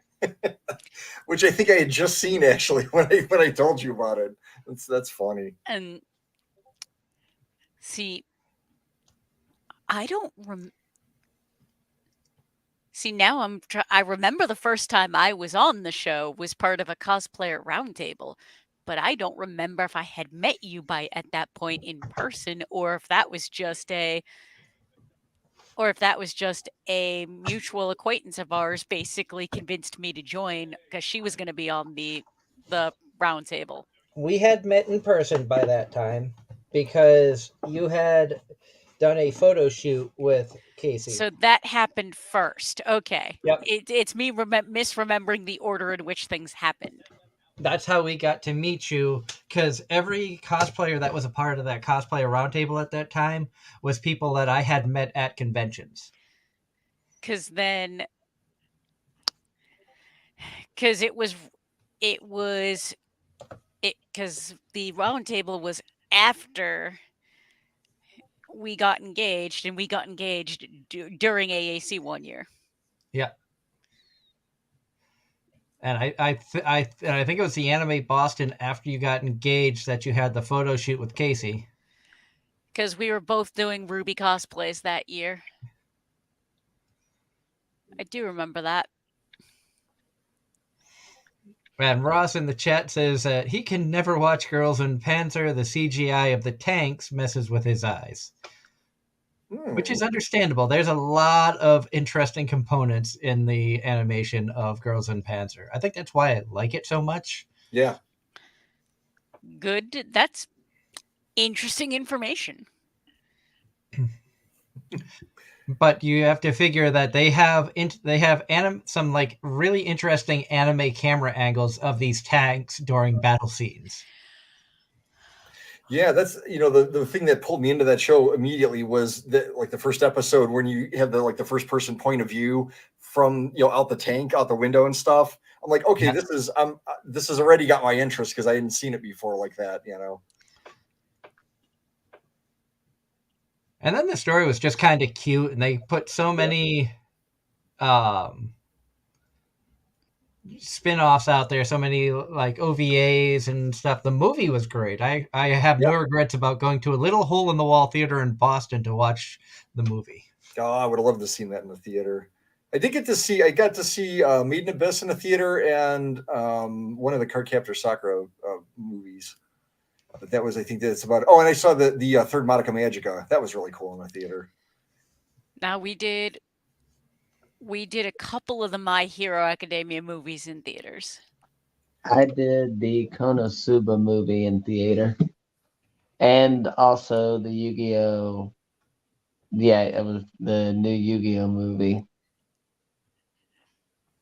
which I think I had just seen actually when I told you about it. That's funny. And see, I don't See, now I remember the first time I was on the show was part of a cosplayer roundtable. But I don't remember if I had met you at that point in person, or if that was just a mutual acquaintance of ours basically convinced me to join because she was going to be on the round table. We had met in person by that time because you had done a photo shoot with Casey. So that happened first. Okay. Yep. It's me misremembering the order in which things happened. That's how we got to meet you, because every cosplayer that was a part of that cosplayer roundtable at that time was people that I had met at conventions. Because the roundtable was after we got engaged, and we got engaged during AAC one year. Yeah. And I think it was the Anime Boston after you got engaged that you had the photo shoot with Casey. Because we were both doing Ruby cosplays that year. I do remember that. And Ross in the chat says that he can never watch Girls in Panzer. The CGI of the tanks messes with his eyes. Which is understandable. There's a lot of interesting components in the animation of Girls in Panzer. I think that's why I like it so much. Yeah. Good. That's interesting information. But you have to figure that they have some like really interesting anime camera angles of these tanks during battle scenes. Yeah, that's the thing that pulled me into that show immediately was that like the first episode when you have the first person point of view from out the tank, out the window and stuff. I'm like, okay, Yeah. this has already got my interest because I hadn't seen it before like that. And then the story was just kind of cute, and they put so Yeah. many um, spin-offs out there, so many like OVAs and stuff. The movie was great. I have Yeah. no regrets about going to a little hole in the wall theater in Boston to watch the movie. Oh, I would have loved to have seen that in the theater. I got to see Maiden Abyss in the theater and one of the Cardcaptor Sakura movies. But that was, I think that's about. Oh, and I saw the third Madoka Magica. That was really cool in the theater. Now we did a couple of the My Hero Academia movies in theaters. I did the Konosuba movie in theater, and also the Yu-Gi-Oh. Yeah, it was the new Yu-Gi-Oh movie.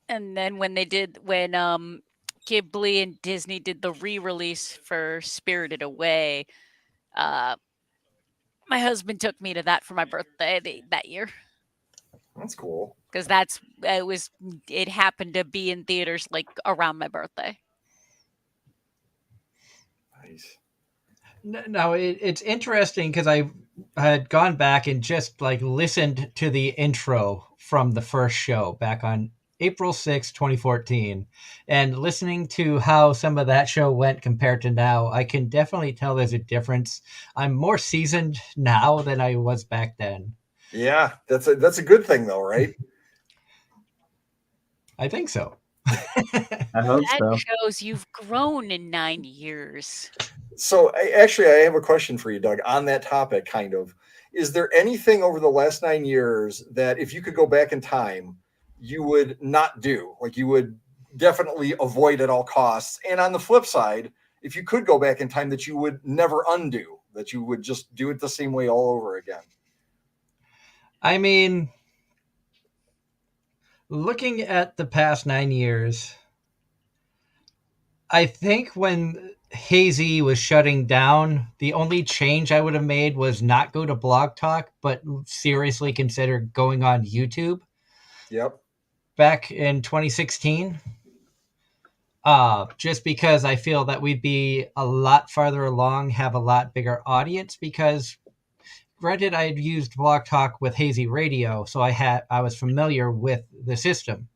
And then when Ghibli and Disney did the re-release for Spirited Away, my husband took me to that for my birthday that year. That's cool. Because it happened to be in theaters like around my birthday. Nice. No, it's interesting because I had gone back and just like listened to the intro from the first show back on April 6th, 2014, and listening to how some of that show went compared to now, I can definitely tell there's a difference. I'm more seasoned now than I was back then. Yeah, that's a good thing though, right? I think so. I hope That so. shows you've grown in 9 years. So I have a question for you, Doug, on that topic. Kind of, is there anything over the last 9 years that if you could go back in time, you would not do? Like you would definitely avoid at all costs. And on the flip side, if you could go back in time, that you would never undo, that you would just do it the same way all over again. I mean, looking at the past 9 years, I think when Hazy was shutting down, the only change I would have made was not go to Blog Talk, but seriously consider going on YouTube Yep. back in 2016. Just because I feel that we'd be a lot farther along, have a lot bigger audience. Because, granted, I had used Blog Talk with Hazy Radio, so I was familiar with the system.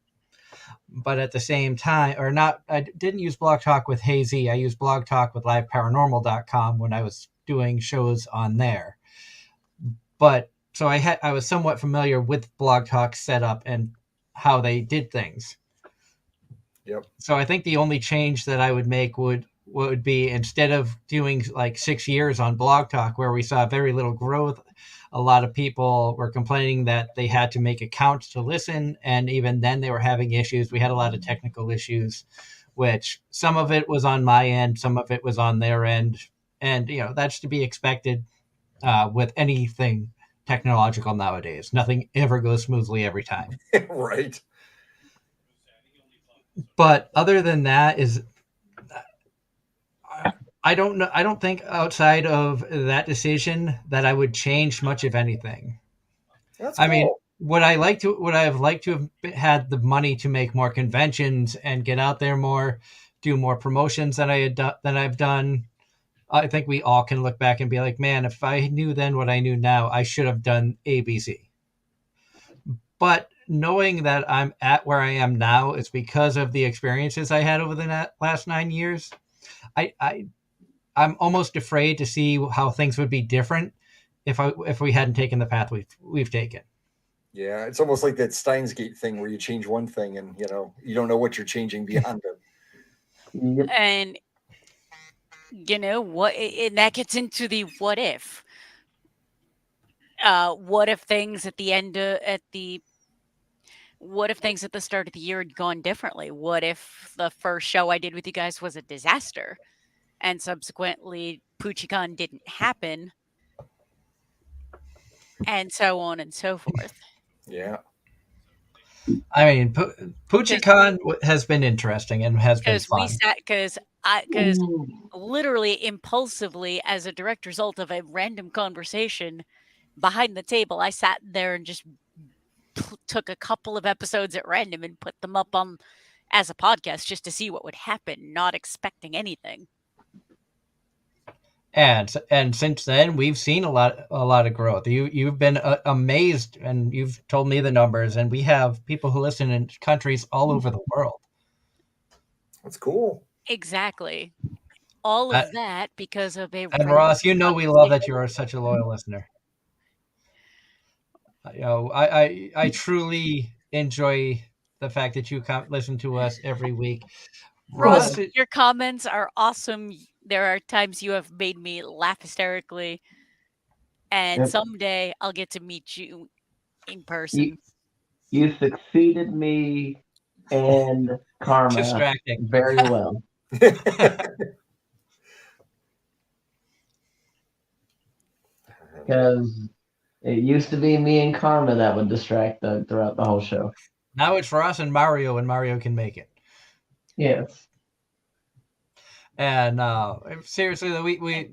But at the same time, or not, I didn't use Blog Talk with Hazy. I used Blog Talk with liveparanormal.com when I was doing shows on there. But so I was somewhat familiar with Blog Talk setup and how they did things. Yep. So I think the only change that I would make would be, instead of doing like 6 years on Blog Talk where we saw very little growth, a lot of people were complaining that they had to make accounts to listen, and even then they were having issues. We had a lot of technical issues, which some of it was on my end, some of it was on their end, and that's to be expected with anything technological nowadays. Nothing ever goes smoothly every time. Right. But other than that, I don't know. I don't think outside of that decision that I would change much of anything. That's I mean, cool. would I have liked to have had the money to make more conventions and get out there more, do more promotions than I've done? I think we all can look back and be like, man, if I knew then what I knew now, I should have done ABC. But knowing that I'm at where I am now is because of the experiences I had over the last 9 years. I'm almost afraid to see how things would be different if we hadn't taken the path we've taken. Yeah, it's almost like that Steins Gate thing where you change one thing and you don't know what you're changing beyond it. Yep. And what, and that gets into the what if. What if things at the what if things at the start of the year had gone differently? What if the first show I did with you guys was a disaster and subsequently PucciCon didn't happen, and so on and so forth? Yeah. I mean, PucciCon has been interesting and has been Because we fun. sat, because literally impulsively, as a direct result of a random conversation behind the table, I sat there and just took a couple of episodes at random and put them up on as a podcast just to see what would happen, not expecting anything. And since then, we've seen a lot of growth. You've been amazed, and you've told me the numbers, and we have people who listen in countries all over the world. That's cool. Exactly. All Uh, of that because of a And random Ross, you know we love that you are such a loyal listener. You know, I truly enjoy the fact that you listen to us every week. Ross, Ross, your comments are awesome. There are times you have made me laugh hysterically, and Yep. someday I'll get to meet you in You, person. you succeeded me and Karma distracting. very well. Because it used to be me and Karma that would distract Doug throughout the whole show. Now it's Ross and Mario when Mario can make it. Yes. And seriously, we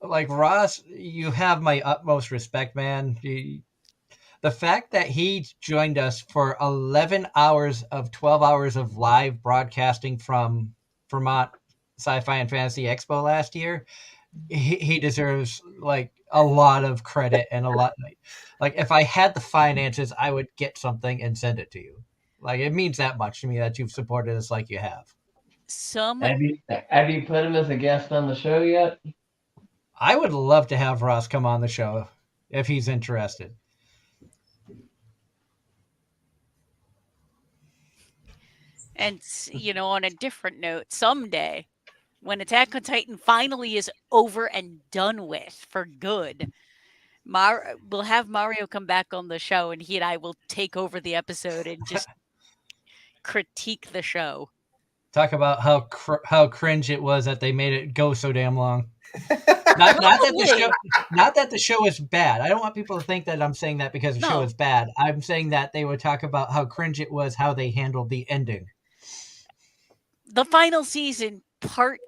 like Ross. You have my utmost respect, man. The fact that he joined us for 11 hours of 12 hours of live broadcasting from Vermont Sci-Fi and Fantasy Expo last year, he deserves like a lot of credit and a lot like if I had the finances, I would get something and send it to you. Like it means that much to me that you've supported us like you have. Some Have you put him as a guest on the show yet? I would love to have Ross come on the show if he's interested. and on a different note, someday when Attack on Titan finally is over and done with for good, we'll have Mario come back on the show, and he and I will take over the episode and just critique the show. Talk about how cringe it was that they made it go so damn long. Not that the show is bad. I don't want people to think that I'm saying that because the show is bad. I'm saying that they would talk about how cringe it was how they handled the ending. The final season part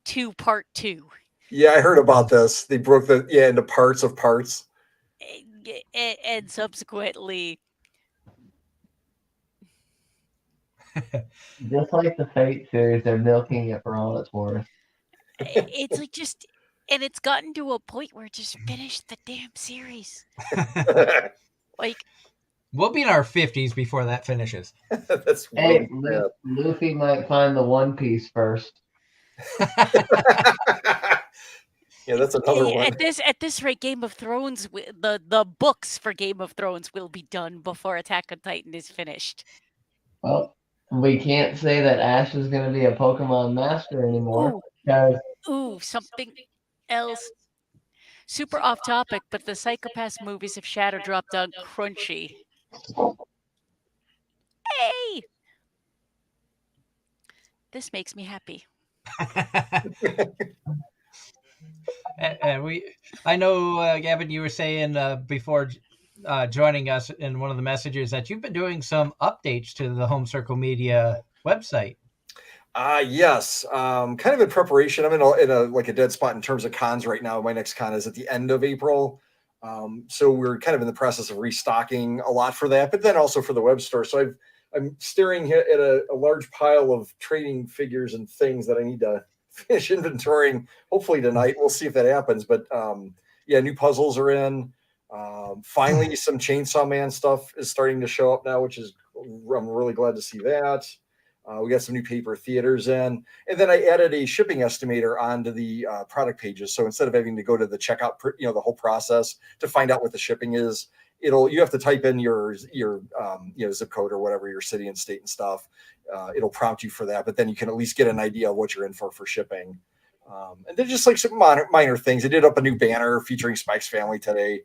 2 part 2. Yeah, I heard about this. They broke into parts of parts. And subsequently Just like the Fate series, they're milking it for all it's worth. it's like and it's gotten to a point where just finish the damn series. Like we'll be in our 50s before that finishes. That's hey, Luffy might find the One Piece first. Yeah, that's another one. At this rate, Game of Thrones, the books for Game of Thrones will be done before Attack on Titan is finished. Well, we can't say that Ash is going to be a Pokemon master anymore. Something else. Super off topic, but the Psycho-Pass movies of Shadow dropped on Crunchy. Hey! This makes me happy. And I know, Gavin, you were saying before joining us in one of the messages that you've been doing some updates to the Home Circle Media website. Yes. Kind of in preparation. I'm in a dead spot in terms of cons right now. My next con is at the end of April. So we're kind of in the process of restocking a lot for that, but then also for the web store. So I'm staring at a large pile of trading figures and things that I need to finish inventorying. Hopefully tonight. We'll see if that happens. But new puzzles are in. Finally, some Chainsaw Man stuff is starting to show up now, which is I'm really glad to see that. We got some new paper theaters in, and then I added a shipping estimator onto the product pages. So instead of having to go to the checkout, the whole process to find out what the shipping is, you have to type in your zip code or whatever, your city and state and stuff. It'll prompt you for that, but then you can at least get an idea of what you're in for shipping. And then just like some minor things. I did up a new banner featuring Spike's family today.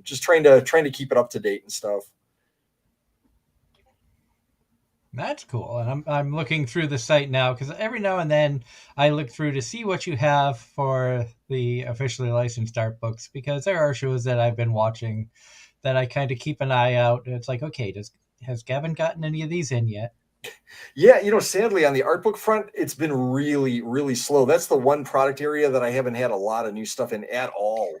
Just trying to keep it up to date and stuff. That's cool. And I'm looking through the site now because every now and then I look through to see what you have for the officially licensed art books because there are shows that I've been watching that I kind of keep an eye out. It's like, okay, has Gavin gotten any of these in yet? Yeah, sadly on the art book front, it's been really, really slow. That's the one product area that I haven't had a lot of new stuff in at all.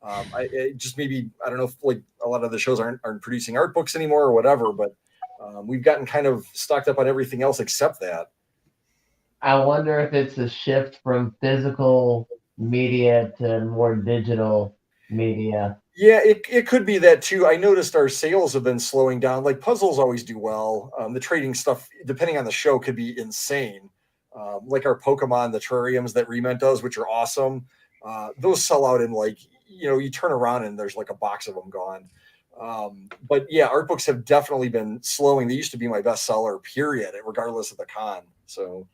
I just maybe I don't know if like a lot of the shows aren't producing art books anymore or whatever, but we've gotten kind of stocked up on everything else except that. I wonder if it's a shift from physical media to more digital media. Yeah, it could be that too. I noticed our sales have been slowing down. Like puzzles always do well. The trading stuff, depending on the show, could be insane. Like our Pokemon, the terrariums that Rement does, which are awesome. Those sell out in like, you turn around and there's like a box of them gone. But yeah, art books have definitely been slowing. They used to be my best seller, period, regardless of the con. So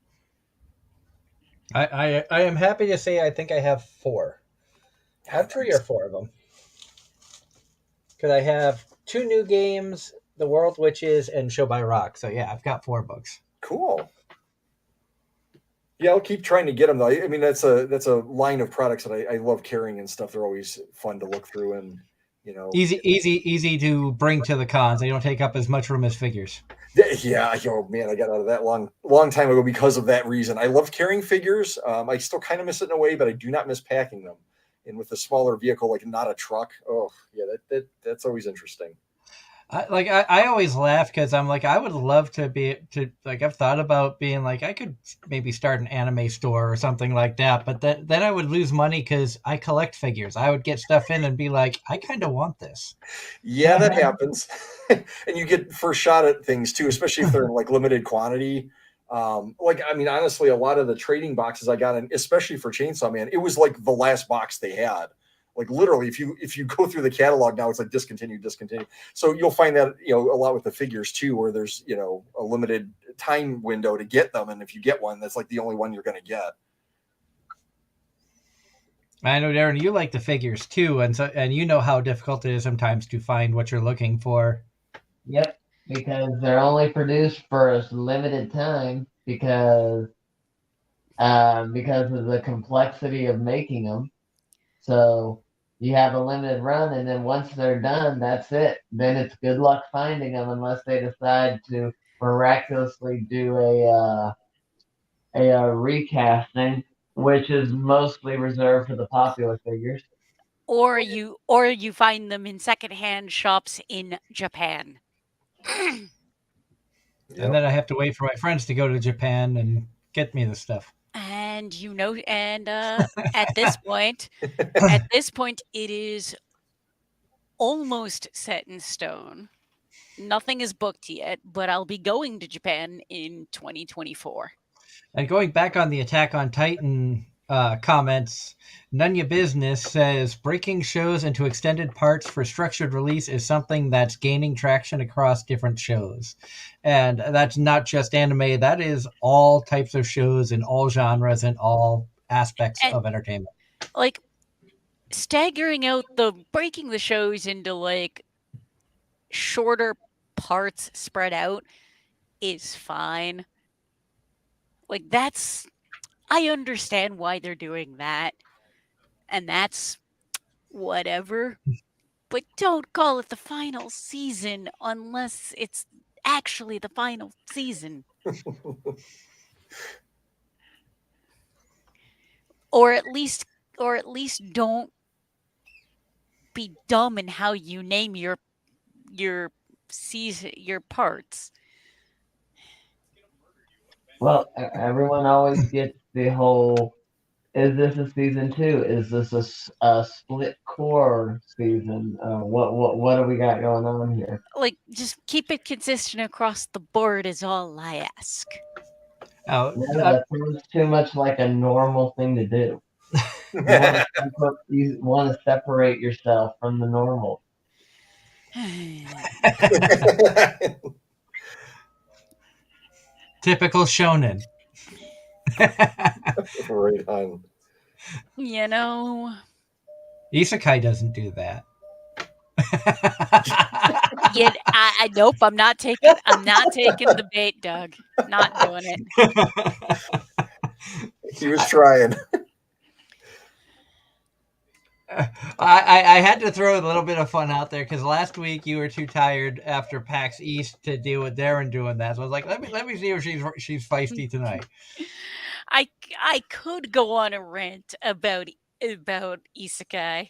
I am happy to say I think I have 4. I have 3 or 4 of them. Because I have 2 new games, The World Witches and Show by Rock. So yeah, I've got 4 books. Cool. Yeah, I'll keep trying to get them though. I mean, that's a line of products that I love carrying and stuff. They're always fun to look through and easy to bring to the cons. They don't take up as much room as figures. Yeah, oh man, I got out of that long time ago because of that reason. I love carrying figures. I still kind of miss it in a way, but I do not miss packing them. And with a smaller vehicle, like not a truck, oh yeah, that's always interesting. I always laugh because I'm like, I would love to like, I've thought about being like, I could maybe start an anime store or something like that, but then I would lose money because I collect figures. I would get stuff in and be like, I kind of want this. Yeah, that happens. And you get first shot at things too, especially if they're in like limited quantity. Like, I mean, honestly, a lot of the trading boxes I got in, especially for Chainsaw Man, it was like the last box they had. Like literally, if you go through the catalog now, it's like discontinued. So you'll find that a lot with the figures too, where there's a limited time window to get them, and if you get one, that's like the only one you're going to get. I know, Darren, you like the figures too, and you know how difficult it is sometimes to find what you're looking for. Yep, because they're only produced for a limited time because of the complexity of making them. So you have a limited run, and then once they're done, that's it. Then it's good luck finding them, unless they decide to miraculously do a recasting, which is mostly reserved for the popular figures. Or you find them in secondhand shops in Japan. And then I have to wait for my friends to go to Japan and get me the stuff. And at this point, it is almost set in stone. Nothing is booked yet, but I'll be going to Japan in 2024. And going back on the Attack on Titan comments, Nunya Business says breaking shows into extended parts for structured release is something that's gaining traction across different shows. And that's not just anime, that is all types of shows in all genres and all aspects of entertainment. Like staggering out breaking the shows into like shorter parts spread out is fine. Like I understand why they're doing that. And that's whatever. But don't call it the final season unless it's actually the final season. or at least don't be dumb in how you name your season, your parts. Well, everyone always gets the whole, is this a season 2? Is this a split core season? What do we got going on here? Like, just keep it consistent across the board is all I ask. Oh, that sounds too much like a normal thing to do. You want to separate yourself from the normal. Typical shonen. Right on. Isekai doesn't do that. Nope, I'm not taking the bait, Doug. Not doing it. He was trying. I had to throw a little bit of fun out there because last week you were too tired after PAX East to deal with Darren doing that. So I was like, let me see if she's feisty tonight. I I could go on a rant about isekai,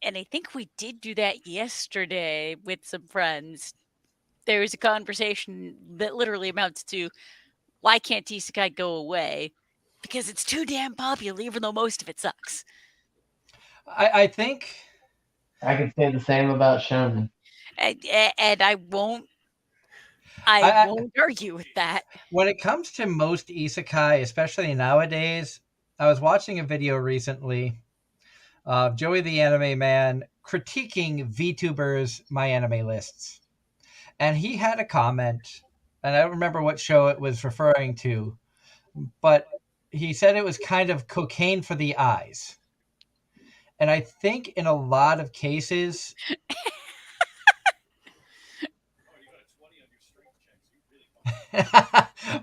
and I think we did do that yesterday with some friends. There was a conversation that literally amounts to why can't isekai go away? Because it's too damn popular, even though most of it sucks. I think I can say the same about shonen. And I won't I, argue with that. when it comes to most isekai, especially nowadays, I was watching a video recently of Joey the Anime Man critiquing VTubers My Anime Lists. And he had a comment, and I don't remember what show it was referring to, but he said it was kind of cocaine for the eyes. And I think in a lot of cases,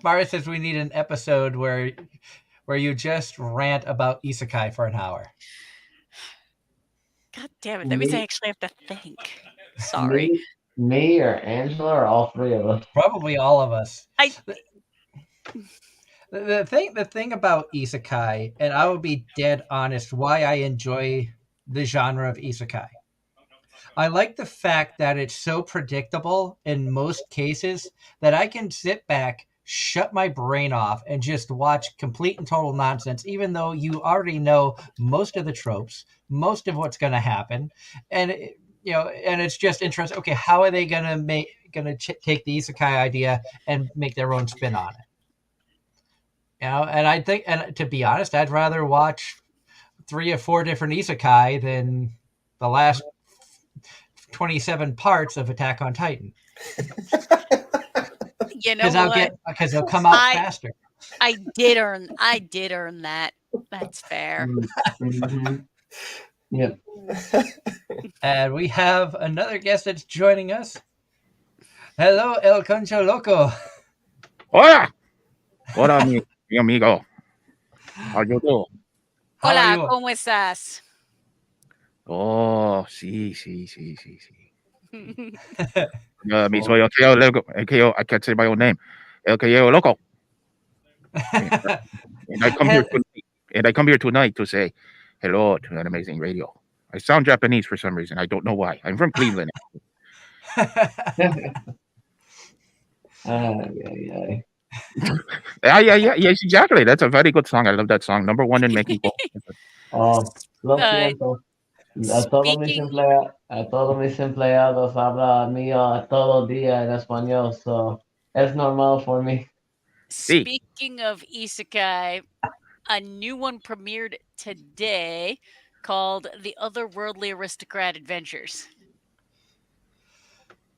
Mara says we need an episode where you just rant about isekai for an hour. God damn it! That means I Me, actually have to think. Sorry. me, or Angela, or all three of us. Probably all of us. I The thing about isekai, and I will be dead honest, why I enjoy the genre of isekai. I like the fact that it's so predictable in most cases that I can sit back, shut my brain off, and just watch complete and total nonsense, even though you already know most of the tropes, most of what's going to happen, and and it's just interesting. Okay, how are they going to take the isekai idea and make their own spin on it? And I think, and to be honest, I'd rather watch 3 or 4 different isekai than the last 27 parts of Attack on Titan. You know what? Because they'll come out faster. I did earn that. That's fair. Mm-hmm. Yep. And we have another guest that's joining us. Hello, El Concho Loco. Hola! Hola, mi amigo. How you do? How are Hola, you? ¿cómo estás? Oh, sí. Me soy El Keo Loco. I can't say my own name. El Keo Loco. And I come here tonight to say hello to Anime-Zing Radio. I sound Japanese for some reason. I don't know why. I'm from Cleveland. Yeah. Yes, exactly. That's a very good song. I love that song. Number 1 in making. Oh, lo siento. A todos mis empleados habla mío todo día en español, so es normal for me. Speaking of isekai, a new one premiered today called The Otherworldly Aristocrat Adventures.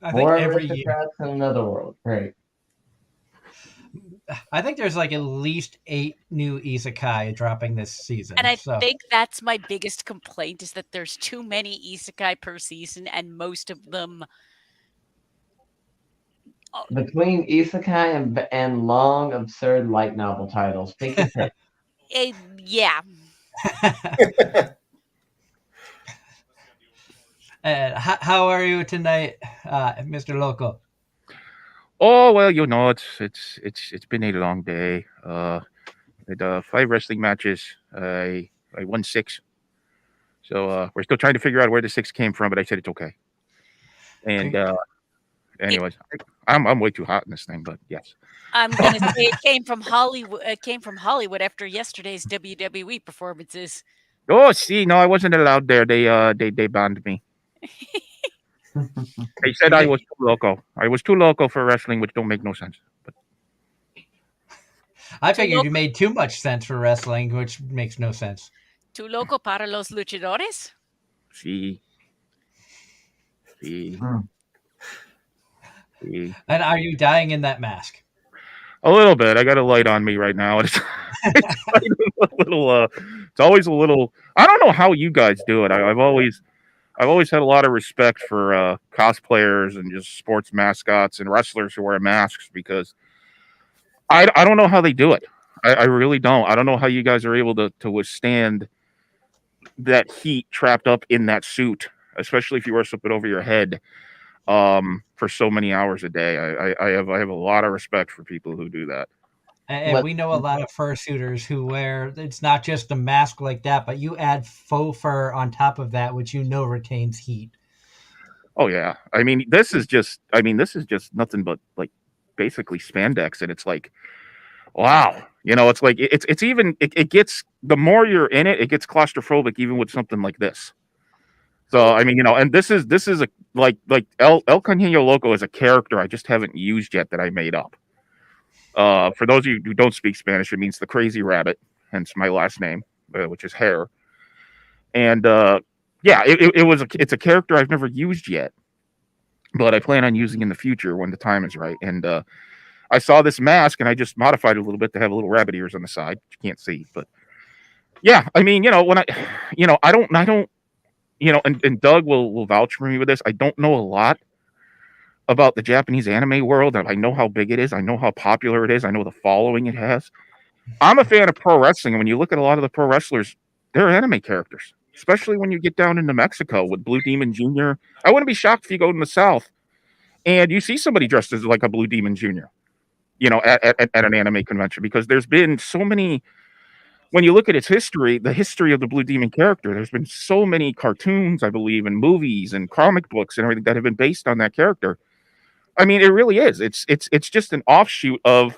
I think More every year. aristocrats in another world. Great. I think there's like at least 8 new isekai dropping this season. And I think that's my biggest complaint is that there's too many isekai per season, and most of them. Between isekai and long, absurd light novel titles, pick your pick. Yeah. How are you tonight, Mr. Loco? Oh well, it's been a long day. With 5 wrestling matches, I won 6. So we're still trying to figure out where the 6 came from, but I said it's okay. And anyways, I'm way too hot in this thing, but yes. I'm gonna say it came from Hollywood. It came from Hollywood after yesterday's WWE performances. Oh, see, no, I wasn't allowed there. They banned me. They said I was too loco. I was too loco for wrestling, which don't make no sense. But I figured you made too much sense for wrestling, which makes no sense. Too loco para los luchadores? See. And are you dying in that mask? A little bit. I got a light on me right now. It's a little. It's always a little. I don't know how you guys do it. I've always had a lot of respect for cosplayers and just sports mascots and wrestlers who wear masks because I don't know how they do it. I really don't. I don't know how you guys are able to withstand that heat trapped up in that suit, especially if you wear something over your head for so many hours a day. I have a lot of respect for people who do that. And What we know a lot of fursuiters who wear it's not just a mask like that, but you add faux fur on top of that, which you know retains heat. Oh yeah. This is just nothing but like basically spandex, and it's like, wow. It's like it's even it gets, the more you're in it, it gets claustrophobic even with something like this. So Well, and this is a like El Canino Loco is a character I just haven't used yet that I made up. For those of you who don't speak Spanish, it means the crazy rabbit, hence my last name, which is Hair. And yeah, it's a character I've never used yet, but I plan on using in the future when the time is right. And I saw this mask and I just modified it a little bit to have little rabbit ears on the side, which you can't see. But yeah, I mean, when I don't, and Doug will vouch for me with this. I don't know a lot about the Japanese anime world. I know how big it is. I know how popular it is. I know the following it has. I'm a fan of pro wrestling, and when you look at a lot of the pro wrestlers, they're anime characters. Especially when you get down into Mexico with Blue Demon Jr. I wouldn't be shocked if you go in the South and you see somebody dressed as like a Blue Demon Jr. At an anime convention, because there's been so many. When you look at its history, the history of the Blue Demon character, there's been so many cartoons, I believe, and movies and comic books and everything that have been based on that character. I mean, it really is. It's just an offshoot of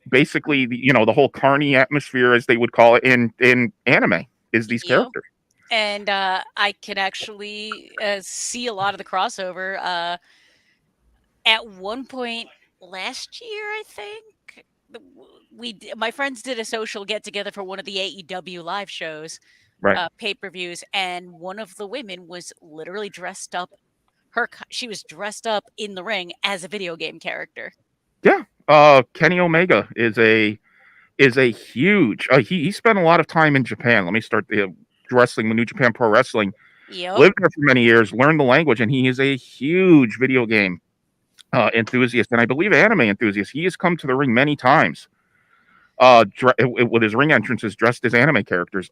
basically the whole carny atmosphere, as they would call it in anime, is these yep. characters. And I can actually see a lot of the crossover. At one point last year, I think my friends did a social get together for one of the AEW live shows, Right. pay-per-views, and one of the women was literally dressed up. She was dressed up in the ring as a video game character. Yeah. Kenny Omega is a huge. He spent a lot of time in Japan. Let me start the wrestling, New Japan Pro Wrestling. Yep. Lived there for many years, learned the language, and he is a huge video game enthusiast, and I believe anime enthusiast. He has come to the ring many times, with his ring entrances dressed as anime characters.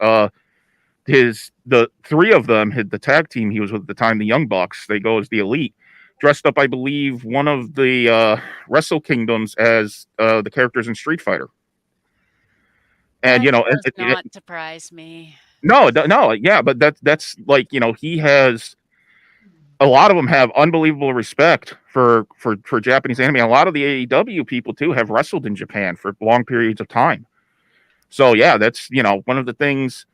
The three of them had the tag team he was with at the time, the Young Bucks. They go as the Elite, dressed up, I believe, one of the Wrestle Kingdoms as the characters in Street Fighter. And That does not surprise me. no, yeah, but that's like, he has. A lot of them have unbelievable respect for Japanese anime. A lot of the AEW people too have wrestled in Japan for long periods of time. So yeah, that's one of the things.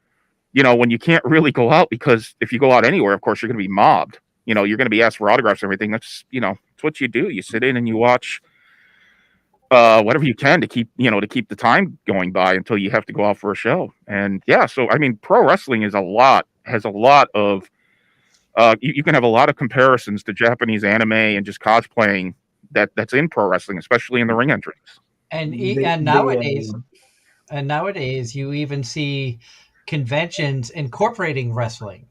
When you can't really go out, because if you go out anywhere, of course you're going to be mobbed. You're going to be asked for autographs and everything. That's it's what you do. You sit in and you watch whatever you can to keep the time going by until you have to go out for a show. And yeah, so I mean, pro wrestling has a lot of. You can have a lot of comparisons to Japanese anime and just cosplaying that's in pro wrestling, especially in the ring entrance. And the, and the nowadays you even see conventions incorporating wrestling.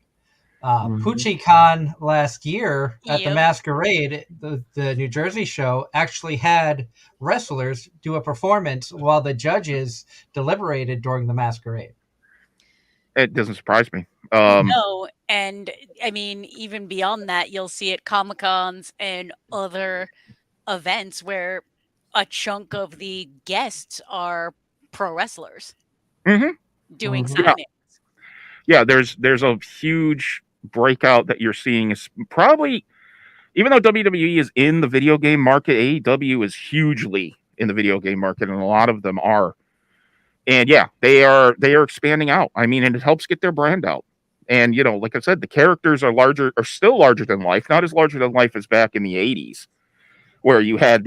Mhm. PuchiCon last year at the Yep. Masquerade, the New Jersey show, actually had wrestlers do a performance while the judges deliberated during the Masquerade. It doesn't surprise me. No, and I mean, even beyond that, you'll see at Comic Cons and other events where a chunk of the guests are pro wrestlers Mhm. doing Mhm. Yeah. signings. Yeah, there's a huge breakout that you're seeing. Is probably, even though WWE is in the video game market, AEW is hugely in the video game market, and a lot of them are. And yeah, they are expanding out. I mean, and it helps get their brand out. And like I said, the characters are still larger than life, not as larger than life as back in the 80s, where you had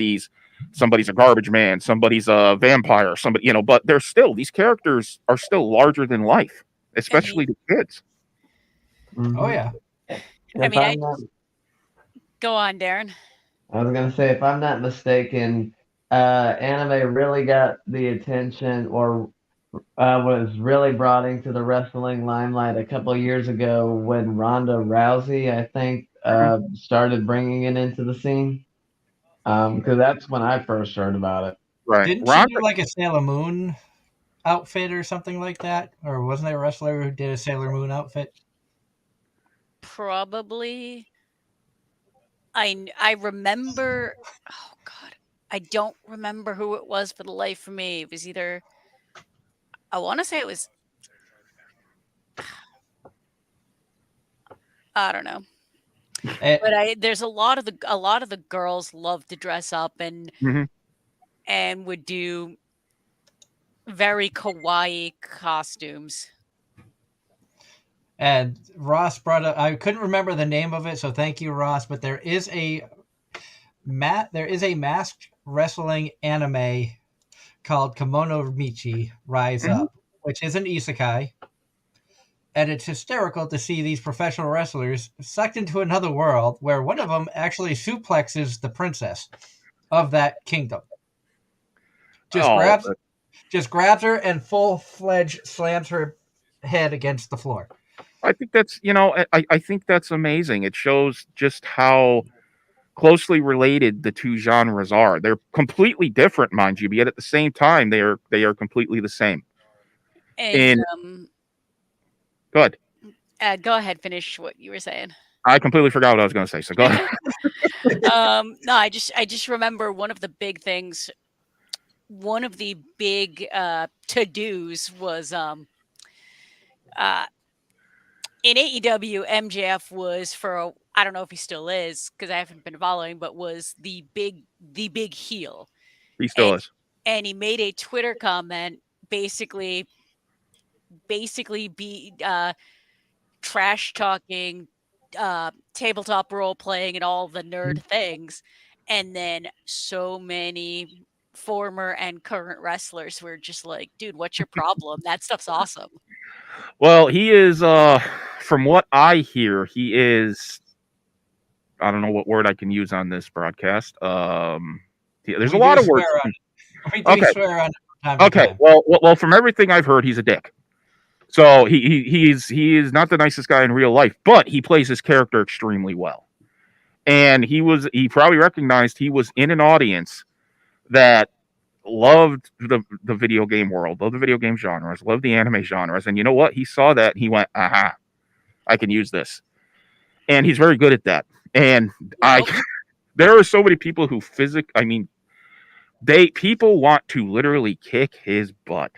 somebody's a garbage man, somebody's a vampire, somebody, but these characters are still larger than life, I especially mean, the kids. Mhm. Oh yeah, I If mean, I'm not, go on, Darren. I was gonna say, if I'm not mistaken, anime really got the attention, or was really brought into the wrestling limelight a couple of years ago when Ronda Rousey, I think, started bringing it into the scene. Because that's when I first heard about it. Right. didn't she Ronda, do like a Sailor Moon outfit or something like that? Or wasn't there a wrestler who did a Sailor Moon outfit? Probably. I remember. Oh God, I don't remember who it was for the life of me. It was either I want to say it was I don't know, Eh, but I there's a lot of the girls love to dress up Hmm. and would do very kawaii costumes. and Ross brought up. I couldn't remember the name of it, so thank you, Ross. But there is a masked wrestling anime called Kimono Michi Rise Hmm. Up, which is an isekai, and it's hysterical to see these professional wrestlers sucked into another world where one of them actually suplexes the princess of that kingdom. Just Oh, grabs just grabs her and full-fledged slams her head against the floor. I think that's I think that's amazing. It shows just how closely related the two genres are. They're completely different, mind you, but yet at the same time they are completely the same. And And good. go ahead, finish what you were saying. I completely forgot what I was going to say. So go ahead. No, I just remember one of the big things. One of the big to dos was uh in AEW, MJF was I don't know if he still is because I haven't been following, but was the big heel, He and still is. and he made a Twitter comment basically be trash talking, tabletop role playing, and all the nerd things, and then so many former and current wrestlers were just like, "Dude, what's your problem? That stuff's awesome." Well, he is from what I hear, he is I don't know what word I can use on this broadcast. There's a We do lot of swear words. on we do Okay. swear on it from time to Okay. time. Well, from everything I've heard, he's a dick. So he is not the nicest guy in real life, but he plays his character extremely well. And he probably recognized he was in an audience that loved the video game world, loved the video game genres, loved the anime genres. And you know what? He saw that and he went, aha, I can use this. And he's very good at that. And I Yep. there are so many people who people want to literally kick his butt.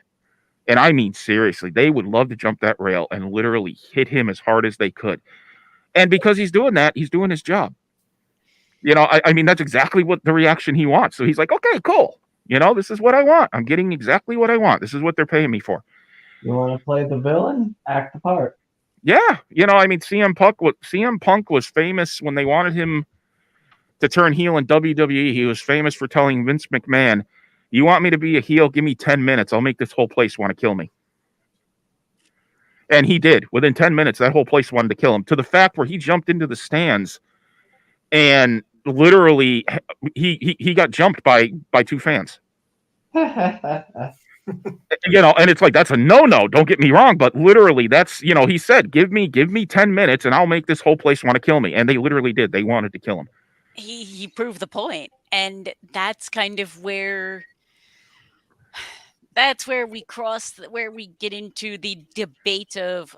And I mean seriously, they would love to jump that rail and literally hit him as hard as they could. And because he's doing that, he's doing his job. I mean, that's exactly what the reaction he wants. So he's like, okay, cool. This is what I want. I'm getting exactly what I want. This is what they're paying me for. You want to play the villain? Act the part. Yeah. I mean, CM Punk was famous when they wanted him to turn heel in WWE. He was famous for telling Vince McMahon, you want me to be a heel? Give me 10 minutes. I'll make this whole place want to kill me. And he did. Within 10 minutes, that whole place wanted to kill him, to the fact where he jumped into the stands and literally he got jumped by two fans. And it's like, that's a no. Don't get me wrong, but literally that's, he said, give me 10 minutes and I'll make this whole place want to kill me. And they literally did. They wanted to kill him. He proved the point, and that's kind of where where we get into the debate of,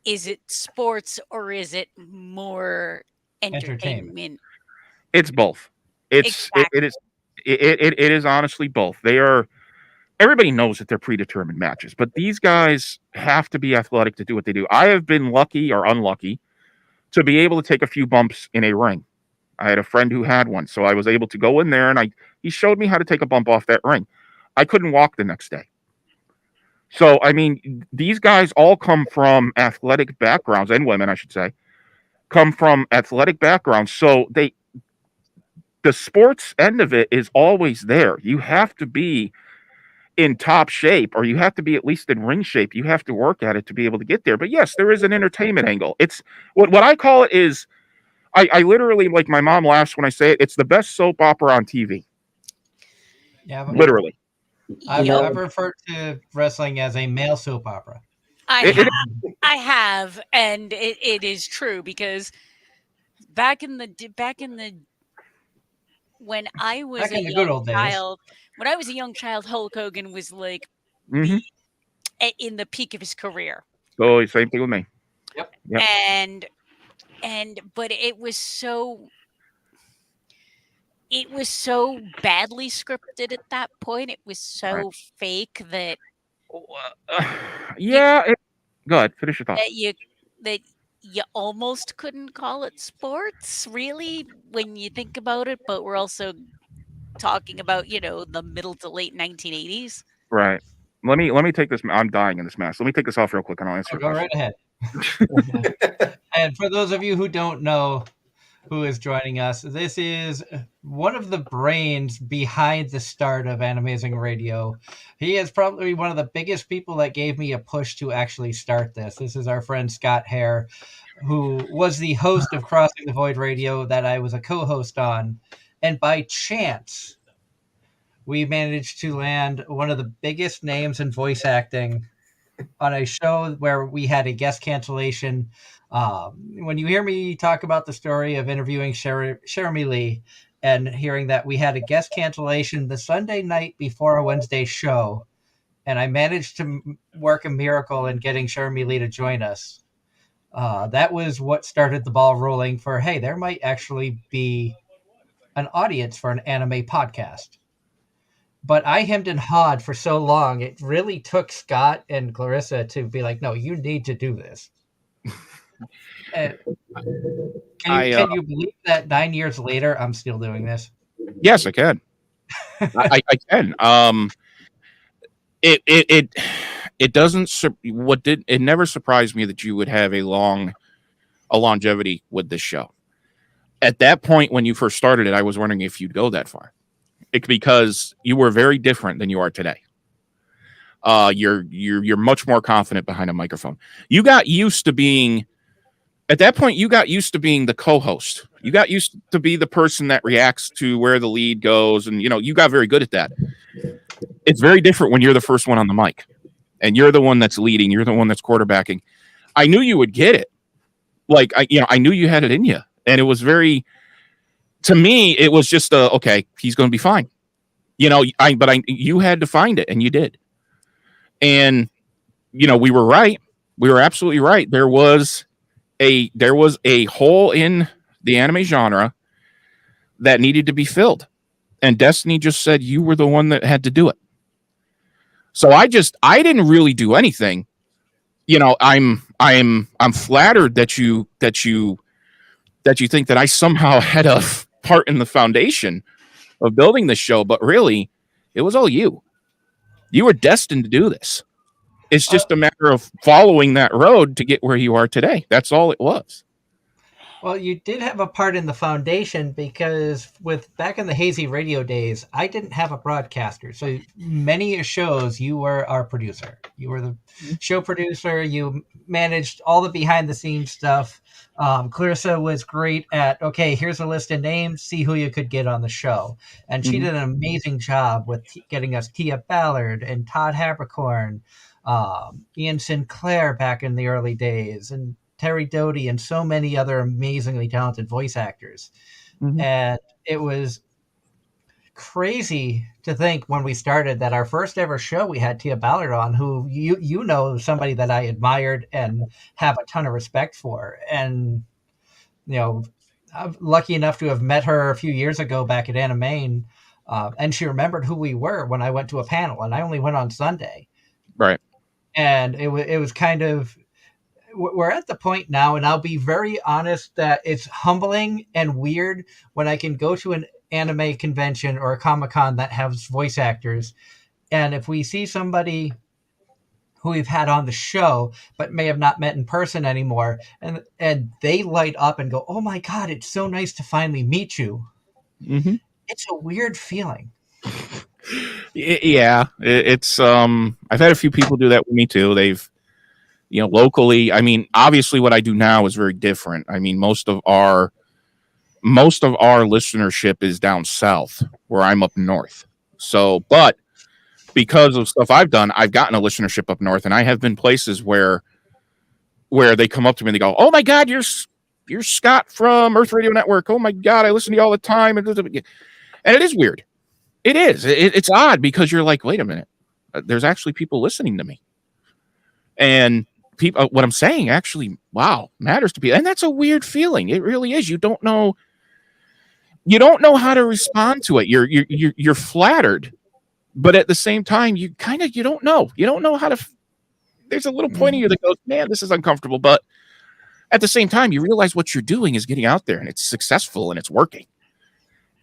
is it sports or is it more Entertainment. entertainment? It's both. It is Exactly. it is honestly both. They are everybody knows that they're predetermined matches, but these guys have to be athletic to do what they do. I have been lucky or unlucky to be able to take a few bumps in a ring. I had a friend who had one, so I was able to go in there and he showed me how to take a bump off that ring. I couldn't walk the next day. So, I mean, these guys all come from athletic backgrounds, and women, I should say, come from athletic backgrounds. So the sports end of it is always there. You have to be in top shape, or you have to be at least in ring shape. You have to work at it to be able to get there. But yes, there is an entertainment angle. It's what I call it is I literally, like, my mom laughs when I say it, it's the best soap opera on TV. Yeah, Literally. Yep. I've referred to wrestling as a male soap opera. I It, have, it, I have, and it is true because back in the when I was Back a in the good young old days. child, when I was a young child, Hulk Hogan was like Mm-hmm. in the peak of his career. Oh, same thing with me. Yep. Yep. But it was so badly scripted at that point. It was Right. so fake that you Yeah. Go ahead. Finish your thought. that you that you almost couldn't call it sports, really, when you think about it. But we're also talking about, the middle to late 1980s. Right. Let me take this. I'm dying in this mess. Let me take this off real quick, and I'll answer Oh, your go question. right ahead. And for those of you who don't know who is joining us, this is one of the brains behind the start of Anime-Zing Radio. He is probably one of the biggest people that gave me a push to actually start this. This is our friend Scott Hare, who was the host of Crossing the Void Radio that I was a co-host on. And by chance, we managed to land one of the biggest names in voice acting on a show where we had a guest cancellation. When you hear me talk about the story of interviewing Jeremy Lee and hearing that we had a guest cancellation the Sunday night before a Wednesday show, and I managed to work a miracle in getting Jeremy Lee to join us. That was what started the ball rolling for, hey, there might actually be an audience for an anime podcast. But I hemmed and hawed for so long, it really took Scott and Clarissa to be like, no, you need to do this. And can you believe that 9 years later, I'm still doing this? Yes, I can. I can. It doesn't. It never surprised me that you would have a longevity with this show. At that point, when you first started it, I was wondering if you'd go that far. Because you were very different than you are today. You're much more confident behind a microphone. You got used to being, at that point, you got used to being the co-host. You got used to be the person that reacts to where the lead goes, and you got very good at that. It's very different when you're the first one on the mic, and you're the one that's leading. You're the one that's quarterbacking. I knew you would get it. Like I knew you had it in you, and it was very. To me, it was just okay. He's going to be fine, But you had to find it, and you did. And we were right. We were absolutely right. There was a hole in the anime genre that needed to be filled, and Destiny just said you were the one that had to do it. So I didn't really do anything. I'm flattered that you think that I somehow had a part in the foundation of building this show, but really it was all you. You were destined to do this. It's just a matter of following that road to get where you are today. That's all it was. Well, you did have a part in the foundation because back in the hazy radio days, I didn't have a broadcaster. So many shows, you were our producer. You were the show producer. You managed all the behind the scenes stuff. Clarissa was great at, okay, here's a list of names, see who you could get on the show. And she did an amazing job with getting us Tia Ballard and Todd Habercorn, Ian Sinclair back in the early days, and Terry Doty, and so many other amazingly talented voice actors. And it was crazy to think when we started that our first ever show we had Tia Ballard on, who somebody that I admired and have a ton of respect for. And I'm lucky enough to have met her a few years ago back at Anime, and she remembered who we were when I went to a panel, and I only went on Sunday. Right. And it was kind of, we're at the point now, and I'll be very honest that it's humbling and weird when I can go to an anime convention or a Comic-Con that has voice actors, and if we see somebody who we've had on the show but may have not met in person anymore, and they light up and go, oh my God, it's so nice to finally meet you. It's a weird feeling. Yeah, it's I've had a few people do that with me too. They've locally, I mean, obviously what I do now is very different. I mean, most of our listenership is down south where I'm up north. So, but because of stuff I've done, I've gotten a listenership up north, and I have been places where they come up to me and they go, "Oh my God, you're Scott from Earth Radio Network. Oh my God, I listen to you all the time." And it is weird. It is. It's odd because you're like, wait a minute. there's actually people listening to me, and people, what I'm saying actually, wow, matters to people, and that's a weird feeling. It really is. You don't know how to respond to it. You're flattered, but at the same time, you don't know how to. There's a little point in you that goes, man, this is uncomfortable, but at the same time, you realize what you're doing is getting out there, and it's successful, and it's working.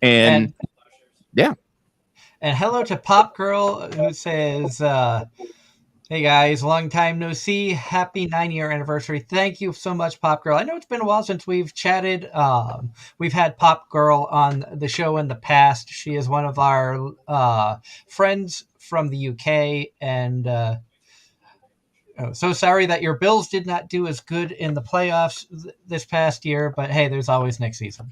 And yeah. And hello to Pop Girl, who says, hey guys, long time no see. Happy 9-year anniversary. Thank you so much, Pop Girl. I know it's been a while since we've chatted. We've had Pop Girl on the show in the past. She is one of our friends from the UK, and so sorry that your Bills did not do as good in the playoffs this past year, but hey, there's always next season.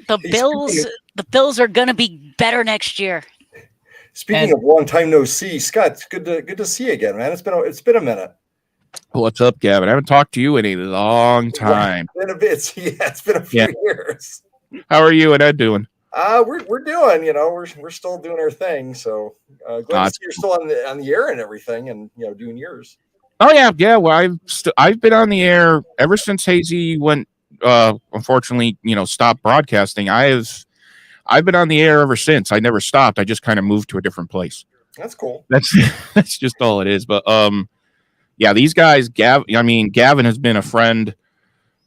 The Bills are going to be better next year. Speaking of long time no see, Scott, it's good to see you again, man. It's been a minute. What's up, Gavin? I haven't talked to you in a long time. It's been a bit. Yeah, it's been a few years. How are you and Ed doing? We're doing, we're still doing our thing. So glad to see you're still on the air and everything, and doing yours. Oh yeah. Well, I've been on the air ever since Hazy went. Unfortunately, stopped broadcasting. I've been on the air ever since. I never stopped. I just kind of moved to a different place. That's cool. That's just all it is. But yeah, these guys, Gavin has been a friend.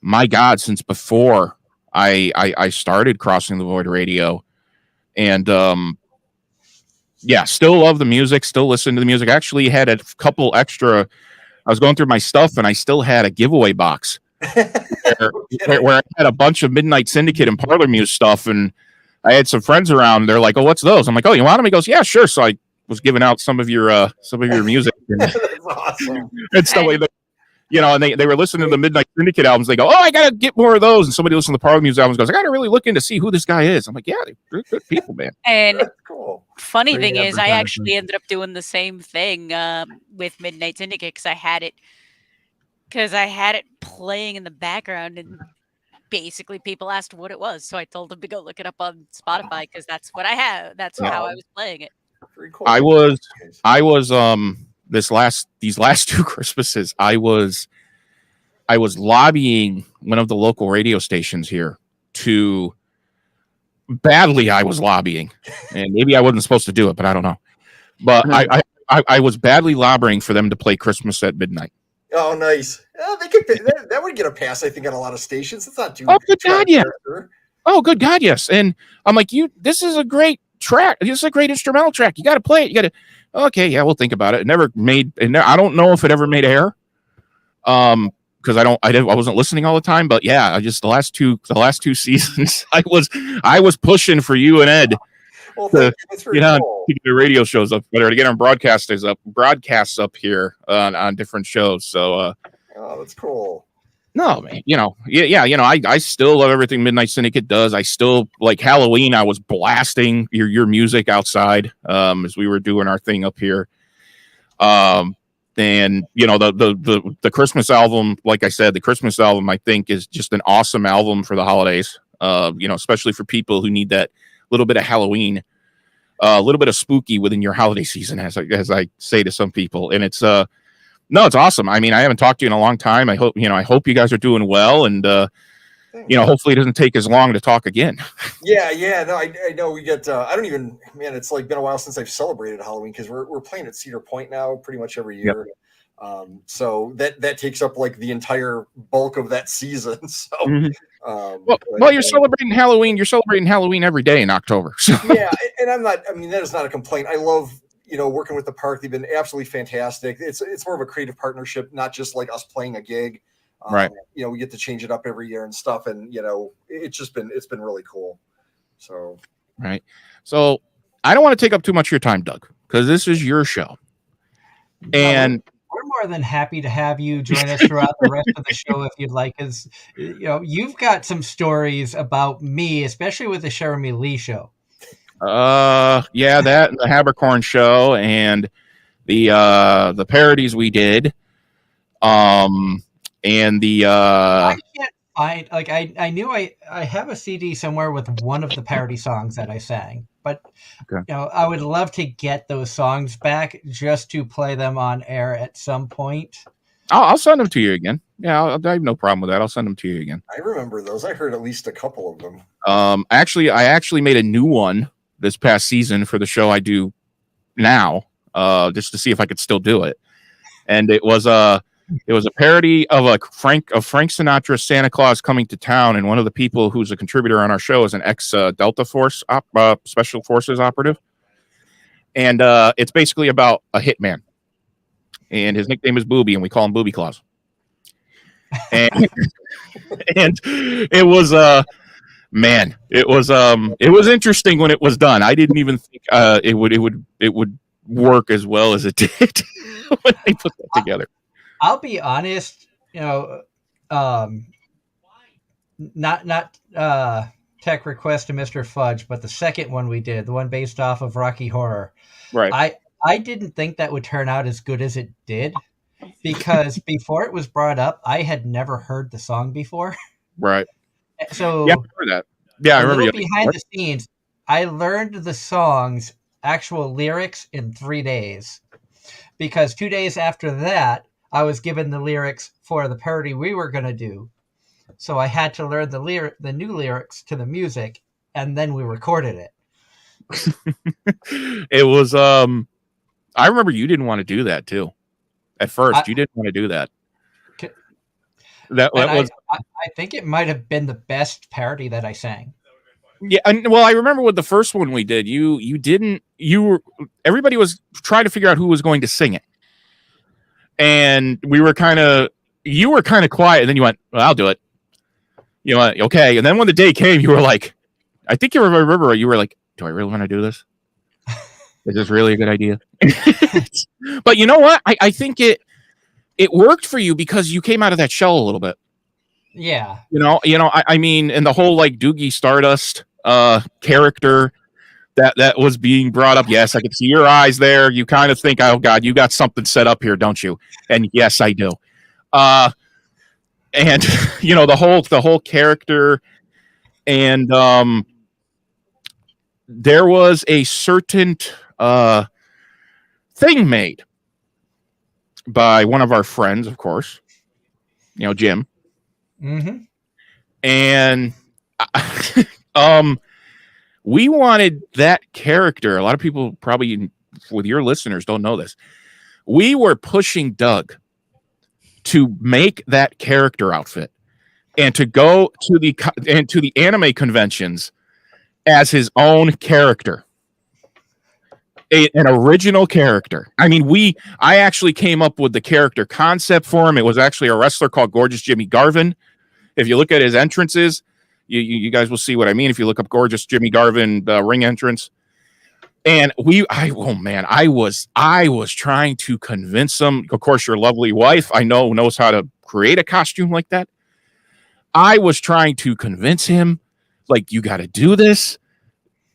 My God, since before I started Crossing the Void Radio, and yeah, still love the music. Still listen to the music. Actually, had a couple extra. I was going through my stuff, and I still had a giveaway box where I had a bunch of Midnight Syndicate and Parlor Muse stuff, and I had some friends around. They're like, "Oh, what's those?" I'm like, "Oh, you want them?" He goes, "Yeah, sure." So I was giving out some of your music and, That's awesome. and stuff like that. And they were listening to the Midnight Syndicate albums. They go, "Oh, I gotta get more of those." And somebody listened to the Parlor Muse albums goes, "I gotta really look in to see who this guy is." I'm like, "Yeah, they're good people, man." And That's cool. Funny thing is, I actually ended up doing the same thing with Midnight Syndicate because I had it playing in the background, and basically people asked what it was, so I told them to go look it up on Spotify because that's what I have. That's how I was playing it. Very cool. I was these last two Christmases, I was lobbying one of the local radio stations here to badly. I was lobbying, and maybe I wasn't supposed to do it, but I don't know. But I was badly lobbying for them to play Christmas at Midnight. Oh, nice. They could that would get a pass, I think, on a lot of stations. It's not too. Oh, good God, yeah. Oh, good God, yes. And I'm like, this is a great track. This is a great instrumental track. You got to play it. You got to. Okay, yeah, we'll think about it. I don't know if it ever made air. Because I wasn't listening all the time. But yeah, the last two seasons, I was pushing for you and Ed. Well, that's very cool. To get the radio shows up better, to get our broadcasts up here on different shows. So, oh, that's cool. No, man, I still love everything Midnight Syndicate does. I still like Halloween. I was blasting your music outside as we were doing our thing up here. And the Christmas album, like I said, the Christmas album I think is just an awesome album for the holidays. Especially for people who need that little bit of Halloween, a little bit of spooky within your holiday season, as I say to some people. And it's it's awesome. I mean, I haven't talked to you in a long time. I hope you guys are doing well, and hopefully it doesn't take as long to talk again. Yeah. No, I know we get. I don't even. Man, it's like been a while since I've celebrated Halloween because we're playing at Cedar Point now pretty much every year. Yep. So that takes up like the entire bulk of that season. So. Mm-hmm. You're celebrating Halloween. You're celebrating Halloween every day in October. So. Yeah, and I'm not. I mean, that is not a complaint. I love working with the park. They've been absolutely fantastic. It's more of a creative partnership, not just like us playing a gig. Right. We get to change it up every year and stuff, and it's been really cool. So. Right. So I don't want to take up too much of your time, Doug, because this is your show, and. We're more than happy to have you join us throughout the rest of the show if you'd like, because you've got some stories about me, especially with the Jeremy Lee show. Yeah, that and the Habercorn show and the parodies we did. And the I can't find I knew I have a CD somewhere with one of the parody songs that I sang. But Okay. I would love to get those songs back just to play them on air at some point. I'll send them to you again. Yeah, I have no problem with that. I'll send them to you again. I remember those. I heard at least a couple of them. I actually made a new one this past season for the show I do now, just to see if I could still do it. And it was a parody of Frank Sinatra's Santa Claus Coming to Town, and one of the people who's a contributor on our show is an ex Delta Force Special Forces operative, and it's basically about a hitman, and his nickname is Booby, and we call him Booby Claus. And and it was man, it was interesting when it was done. I didn't even think it would work as well as it did when they put that together. I'll be honest, not tech request to Mr. Fudge, but the second one we did, the one based off of Rocky Horror, Right. I didn't think that would turn out as good as it did, because before it was brought up, I had never heard the song before. Right. So yeah, I remember that. Yeah, I remember. Behind the scenes, I learned the song's actual lyrics in 3 days, because 2 days after that, I was given the lyrics for the parody we were going to do. So I had to learn the new lyrics to the music, and then we recorded it. It was I remember you didn't want to do that too. At first, you didn't want to do that. That was I think it might have been the best parody that I sang. Yeah, and well, I remember with the first one we did, everybody was trying to figure out who was going to sing it. And you were kind of quiet, and then you went, well, I'll do it. You know, okay. And then when the day came, you were like, I think you remember, you were like, do I really want to do this? Is this really a good idea? But you know what? I think it worked for you because you came out of that shell a little bit. Yeah. I mean, and the whole like Doogie Stardust character that was being brought up. Yes, I could see your eyes there. You kind of think, oh God, you got something set up here, don't you? And yes, I do. And the whole character, and there was a certain thing made by one of our friends, of course, Jim. Mm-hmm. And we wanted that character. A lot of people probably with your listeners don't know this. We were pushing Doug to make that character outfit and to go to the anime conventions as his own character. An original character. I mean, I actually came up with the character concept for him. It was actually a wrestler called Gorgeous Jimmy Garvin. If you look at his entrances, you guys will see what I mean. If you look up Gorgeous Jimmy Garvin ring entrance, and I was trying to convince him. Of course, your lovely wife, I know, knows how to create a costume like that. I was trying to convince him, like, you got to do this.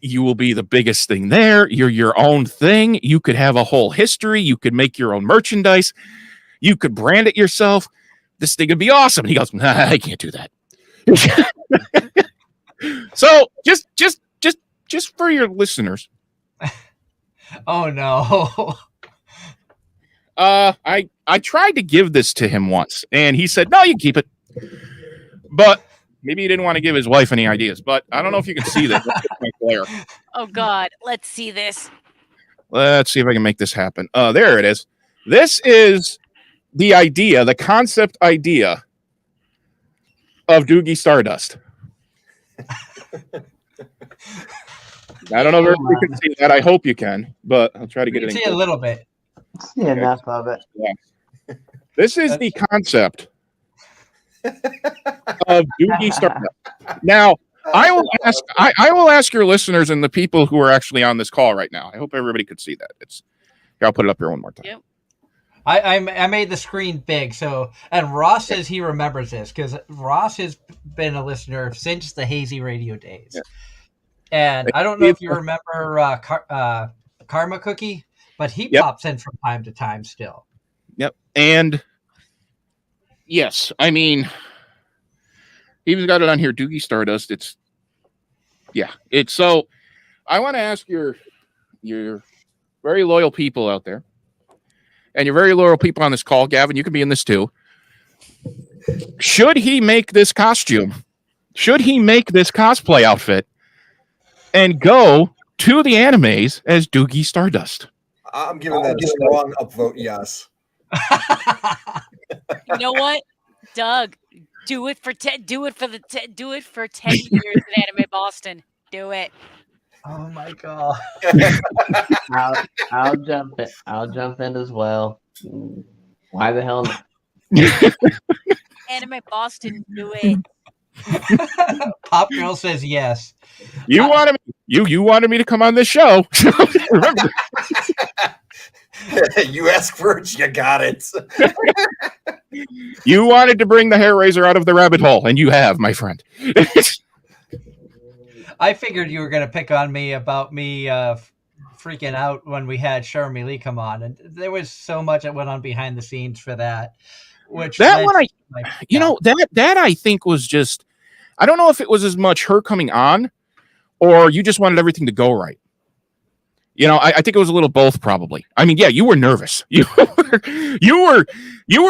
You will be the biggest thing there. You're your own thing. You could have a whole history. You could make your own merchandise. You could brand it yourself. This thing would be awesome. And he goes, I can't do that. So just for your listeners. Oh no. I tried to give this to him once, and he said, no, you keep it. But maybe he didn't want to give his wife any ideas, but I don't know if you can see that. Oh God, let's see this. Let's see if I can make this happen. There it is. This is the concept idea of Doogie Stardust. I don't know if you can see that. I hope you can, but I'll try to get it. See a little bit. See enough of it. Yeah. This is the concept of Doogie Stardust. Now, I will ask your listeners and the people who are actually on this call right now. I hope everybody could see that. I'll put it up here one more time. Yep. I made the screen big, and Ross says he remembers this because Ross has been a listener since the Hazy Radio days. Yeah. And I don't know if you remember Karma Cookie, but he pops in from time to time still. Yep. And yes, I mean, he even got it on here, Doogie Stardust. It's so I want to ask your very loyal people out there, and your very loyal people on this call, Gavin, you can be in this too. Should he make this costume? Should he make this cosplay outfit and go to the animes as Doogie Stardust? I'm giving that a strong upvote. Yes. You know what, Doug? Do it for 10 years at Anime Boston. Do it. Oh my god. I'll jump in. I'll jump in as well. Why the hell not? Anime Boston, do it. Pop Girl says yes. You wanted me to come on this show. Remember. You ask for it, you got it. You wanted to bring the hair razor out of the rabbit hole, and you have, my friend. I figured you were going to pick on me about me freaking out when we had Sharmi Lee come on, and there was so much that went on behind the scenes for that. Which that one, that I think was just, I don't know if it was as much her coming on, or you just wanted everything to go right. You know, I think it was a little both, probably. I mean, yeah, you were nervous. You were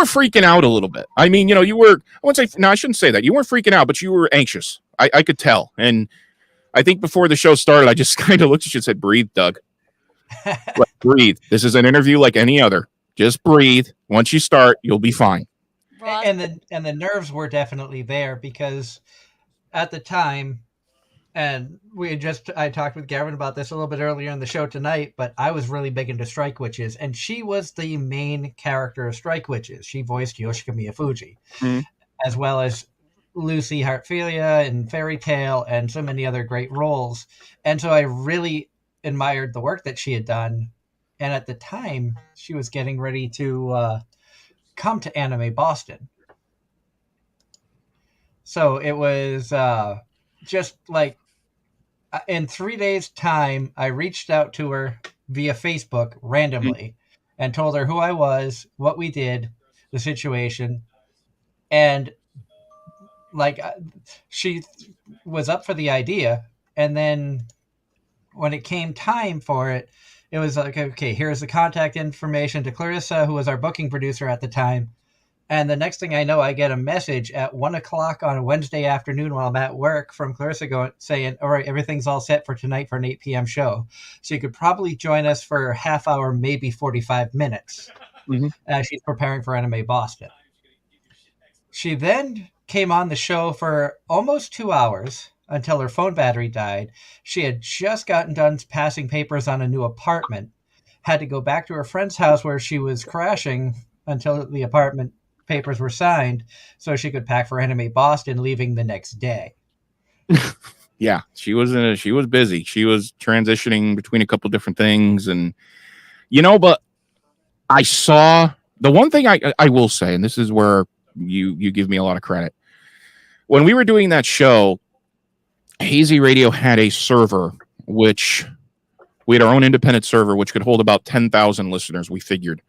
freaking out a little bit. I mean, you know, you were. I wouldn't say. No, I shouldn't say that. You weren't freaking out, but you were anxious. I could tell. And I think before the show started, I just kind of looked at you and said, "Breathe, Doug. Like, breathe. This is an interview like any other. Just breathe. Once you start, you'll be fine." And the nerves were definitely there because at the time. And I talked with Gavin about this a little bit earlier in the show tonight, but I was really big into Strike Witches, and she was the main character of Strike Witches. She voiced Yoshika Miyafuji, as well as Lucy Hartfilia and Fairy Tale and so many other great roles. And so I really admired the work that she had done. And at the time, she was getting ready to come to Anime Boston. So it was just like, in 3 days' time, I reached out to her via Facebook randomly and told her who I was, what we did, the situation. And like, she was up for the idea. And then when it came time for it, it was like, okay, here's the contact information to Clarissa, who was our booking producer at the time. And the next thing I know, I get a message at 1:00 on a Wednesday afternoon while I'm at work from Clarissa saying, all right, everything's all set for tonight for an 8 p.m. show. So you could probably join us for a half hour, maybe 45 minutes as she's preparing for Anime Boston. She then came on the show for almost 2 hours until her phone battery died. She had just gotten done passing papers on a new apartment, had to go back to her friend's house where she was crashing until the apartment papers were signed so she could pack for Anime Boston, leaving the next day. Yeah, she was busy. She was transitioning between a couple different things, and but I saw the one thing I will say, and this is where you give me a lot of credit. When we were doing that show, Hazy Radio had a server which we had our own independent server which could hold about 10,000 listeners, we figured.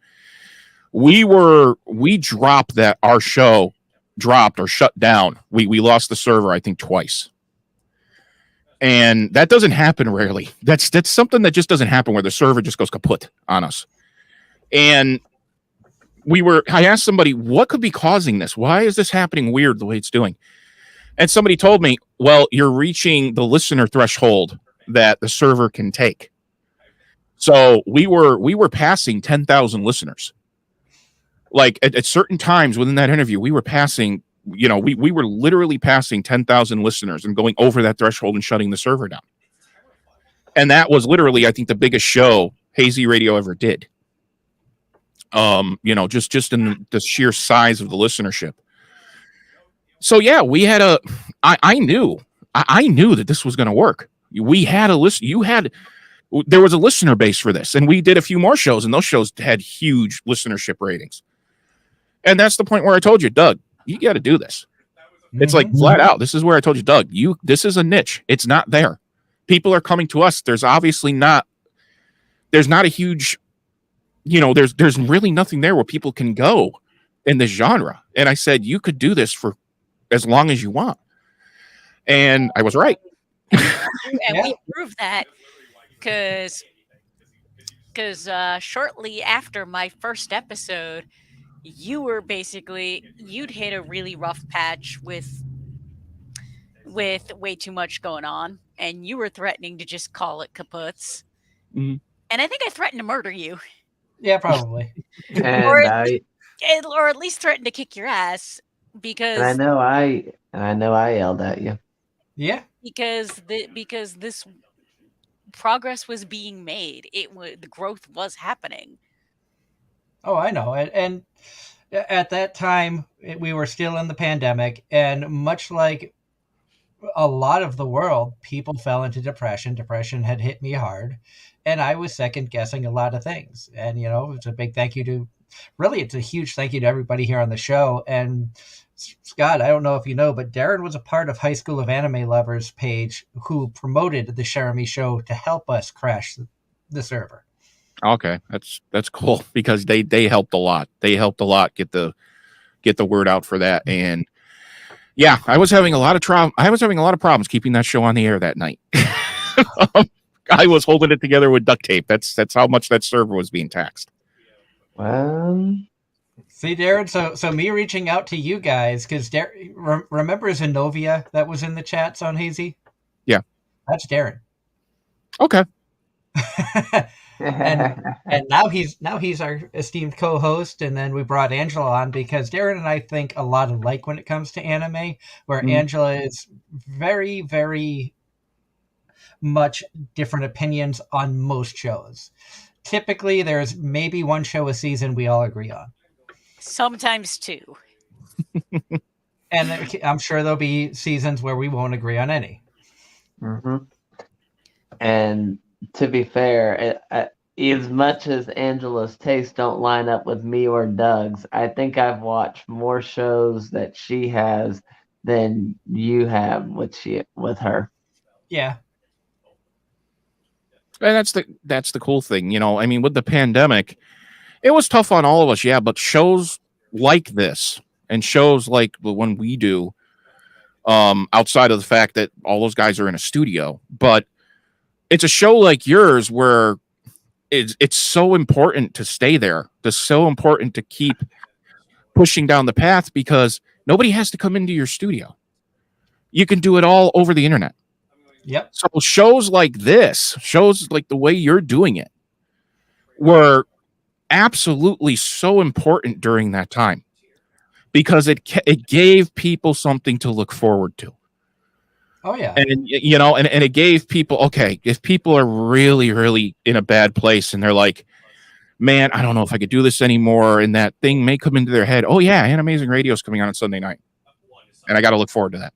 We dropped that, our show dropped or shut down. We lost the server, I think, twice. And that doesn't happen rarely. That's something that just doesn't happen, where the server just goes kaput on us. And I asked somebody, what could be causing this? Why is this happening weird the way it's doing? And somebody told me, well, you're reaching the listener threshold that the server can take. So we were passing 10,000 listeners. Like at certain times within that interview, we were passing, we were literally passing 10,000 listeners and going over that threshold and shutting the server down. And that was literally, I think, the biggest show Hazy Radio ever did. Just in the sheer size of the listenership. So yeah, we had I knew that this was going to work. We had there was a listener base for this, and we did a few more shows, and those shows had huge listenership ratings. And that's the point where I told you, Doug, you got to do this. It's like flat out. This is where I told you, Doug, this is a niche. It's not there. People are coming to us. There's obviously not a huge, there's really nothing there where people can go in this genre. And I said, you could do this for as long as you want. And I was right. And we proved that. because shortly after my first episode, you'd hit a really rough patch with way too much going on, and you were threatening to just call it kaputs. Mhm. And I think I threatened to murder you, Yeah, probably. or And at I or at least threatened to kick your ass and because I know I yelled at you. Yeah. because this progress was being made. The growth was happening. Oh, I know. And at that time, we were still in the pandemic, and much like a lot of the world, people fell into depression. Depression had hit me hard, and I was second guessing a lot of things. And it's a big thank you to, really, it's a huge thank you to everybody here on the show. And Scott, I don't know if you know, but Darren was a part of High School of Anime Lovers page who promoted the Jeremy show to help us crash the server. Okay, that's cool because they helped a lot. They helped a lot get the word out for that. And yeah, I was having a lot of problems keeping that show on the air that night. I was holding it together with duct tape. That's how much that server was being taxed. See, Darren, so me reaching out to you guys, because remember Zenobia that was in the chats on Hazy? Yeah. That's Darren. Okay. and now he's our esteemed co-host, and then we brought Angela on because Darren and I think a lot alike when it comes to anime, where Angela is very, very much different opinions on most shows. Typically, there's maybe one show a season we all agree on. Sometimes two. And I'm sure there'll be seasons where we won't agree on any. Mm-hmm. And to be fair, as much as Angela's tastes don't line up with me or Doug's, I think I've watched more shows that she has than you have with her. Yeah. And that's the cool thing, I mean, with the pandemic, it was tough on all of us, yeah, but shows like this and shows like the one we do, outside of the fact that all those guys are in a studio, but it's a show like yours where it's so important to stay there. It's so important to keep pushing down the path because nobody has to come into your studio. You can do it all over the internet. Yep. So shows like this, shows like the way you're doing it, were absolutely so important during that time because it gave people something to look forward to. Oh yeah. And and it gave people, okay, if people are really, really in a bad place and they're like, man, I don't know if I could do this anymore, and that thing may come into their head, oh yeah, Anime-Zing Radio is coming on Sunday night, and I got to look forward to that.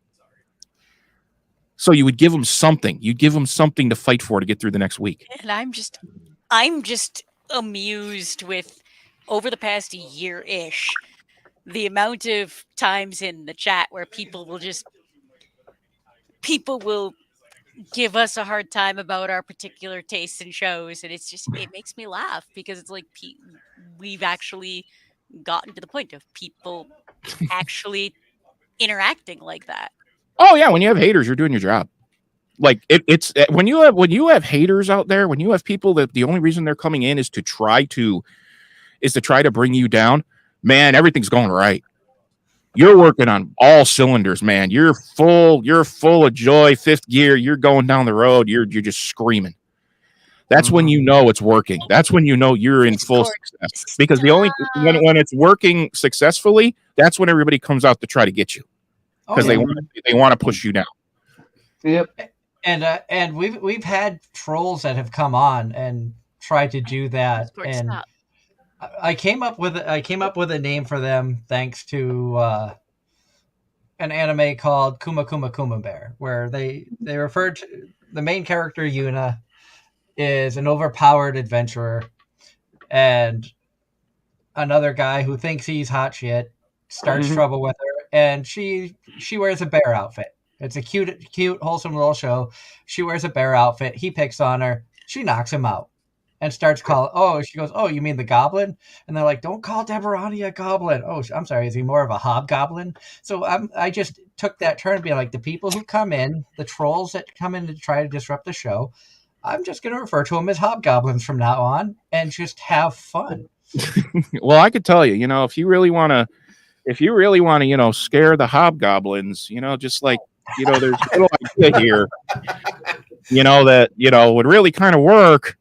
So you would give them something. You give them something to fight for to get through the next week. And I'm just amused with, over the past year-ish, the amount of times in the chat where people will give us a hard time about our particular tastes in shows, and it makes me laugh because it's like we've actually gotten to the point of people actually interacting like that. Oh yeah, when you have haters, you're doing your job. Like it's when you have haters out there, when you have people that the only reason they're coming in is to try to bring you down, man, everything's going right. You're working on all cylinders, man. You're full of joy, fifth gear. You're going down the road. You're just screaming. That's when you know it's working. That's when you know you're in full success. Because the only when it's working successfully, that's when everybody comes out to try to get you. Because they want to push you down. Yep. And we've had trolls that have come on and tried to do that, and Stop. I came up with a name for them thanks to an anime called Kuma Kuma Kuma Bear, where they referred to the main character Yuna is an overpowered adventurer, and another guy who thinks he's hot shit starts trouble with her, and she wears a bear outfit. It's a cute, wholesome little show. She wears a bear outfit. He picks on her. She knocks him out and starts calling. Oh, she goes, oh, you mean the goblin? And they're like, don't call Deborani a goblin. Oh, I'm sorry. Is he more of a hobgoblin? So I just took that turn being like, the people who come in, the trolls that come in to try to disrupt the show, I'm just going to refer to them as hobgoblins from now on and just have fun. Well, I could tell you, if you really want to, scare the hobgoblins, just like, there's a little idea here, that, would really kind of work.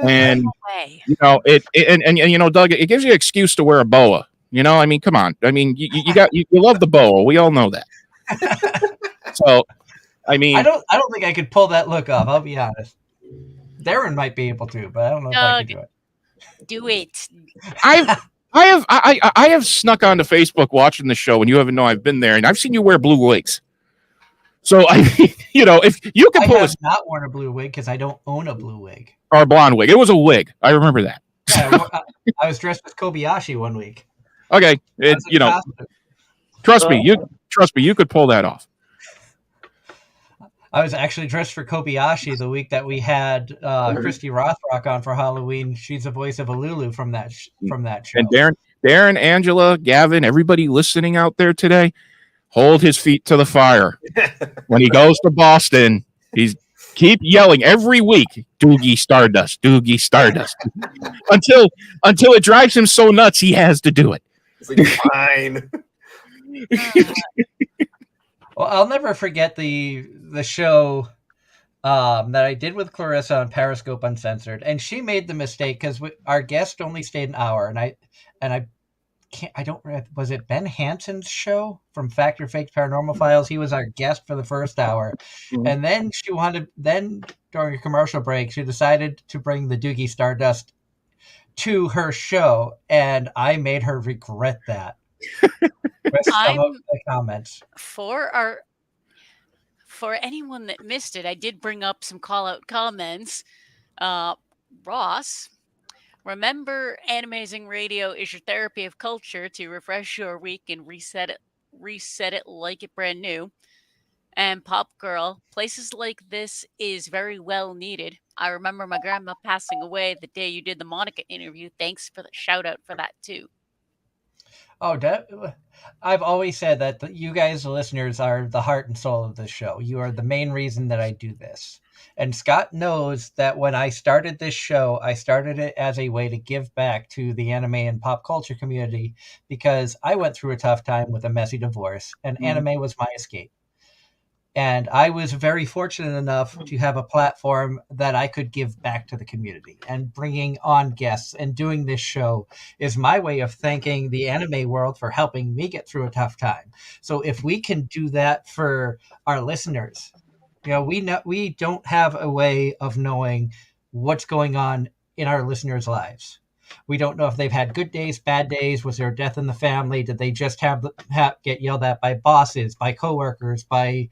And, Way. Doug, it gives you an excuse to wear a boa. I mean, come on. I mean, you love the boa. We all know that. So, I mean, I don't think I could pull that look off. I'll be honest. Darren might be able to, but I don't know if I could do it. Do it. I have snuck onto Facebook watching the show, and you haven't know I've been there, and I've seen you wear blue wigs. So if you can pull, I have not worn a blue wig because I don't own a blue wig or a blonde wig. It was a wig. I remember that. Yeah, I was dressed as Kobayashi one week. Okay, trust me, you could pull that off. I was actually dressed for Kobayashi the week that we had Christy Rothrock on for Halloween. She's the voice of Alulu from that show. And Darren, Angela, Gavin, everybody listening out there today, hold his feet to the fire. When he goes to Boston, he's keep yelling every week, Doogie Stardust, Doogie Stardust, until it drives him so nuts he has to do it. It's like, fine. Well, I'll never forget the show that I did with Clarissa on Periscope Uncensored, and she made the mistake because our guest only stayed an hour, and I can't, I don't, was it Ben Hansen's show from Fact or Fake Paranormal Files? He was our guest for the first hour, and then during a commercial break, she decided to bring the Doogie Stardust to her show, and I made her regret that. With some of the comments. For anyone that missed it, I did bring up some call-out comments. Ross, remember Anime-Zing Radio is your therapy of culture to refresh your week and reset it like it brand new. And Pop Girl, places like this is very well needed. I remember my grandma passing away the day you did the Monica interview. Thanks for the shout out for that too. Oh, I've always said that you guys, the listeners, are the heart and soul of this show. You are the main reason that I do this. And Scott knows that when I started this show, I started it as a way to give back to the anime and pop culture community because I went through a tough time with a messy divorce, and anime was my escape. And I was very fortunate enough to have a platform that I could give back to the community. And bringing on guests and doing this show is my way of thanking the anime world for helping me get through a tough time. So if we can do that for our listeners, we don't have a way of knowing what's going on in our listeners' lives. We don't know if they've had good days, bad days. Was there a death in the family? Did they just get yelled at by bosses, by coworkers, by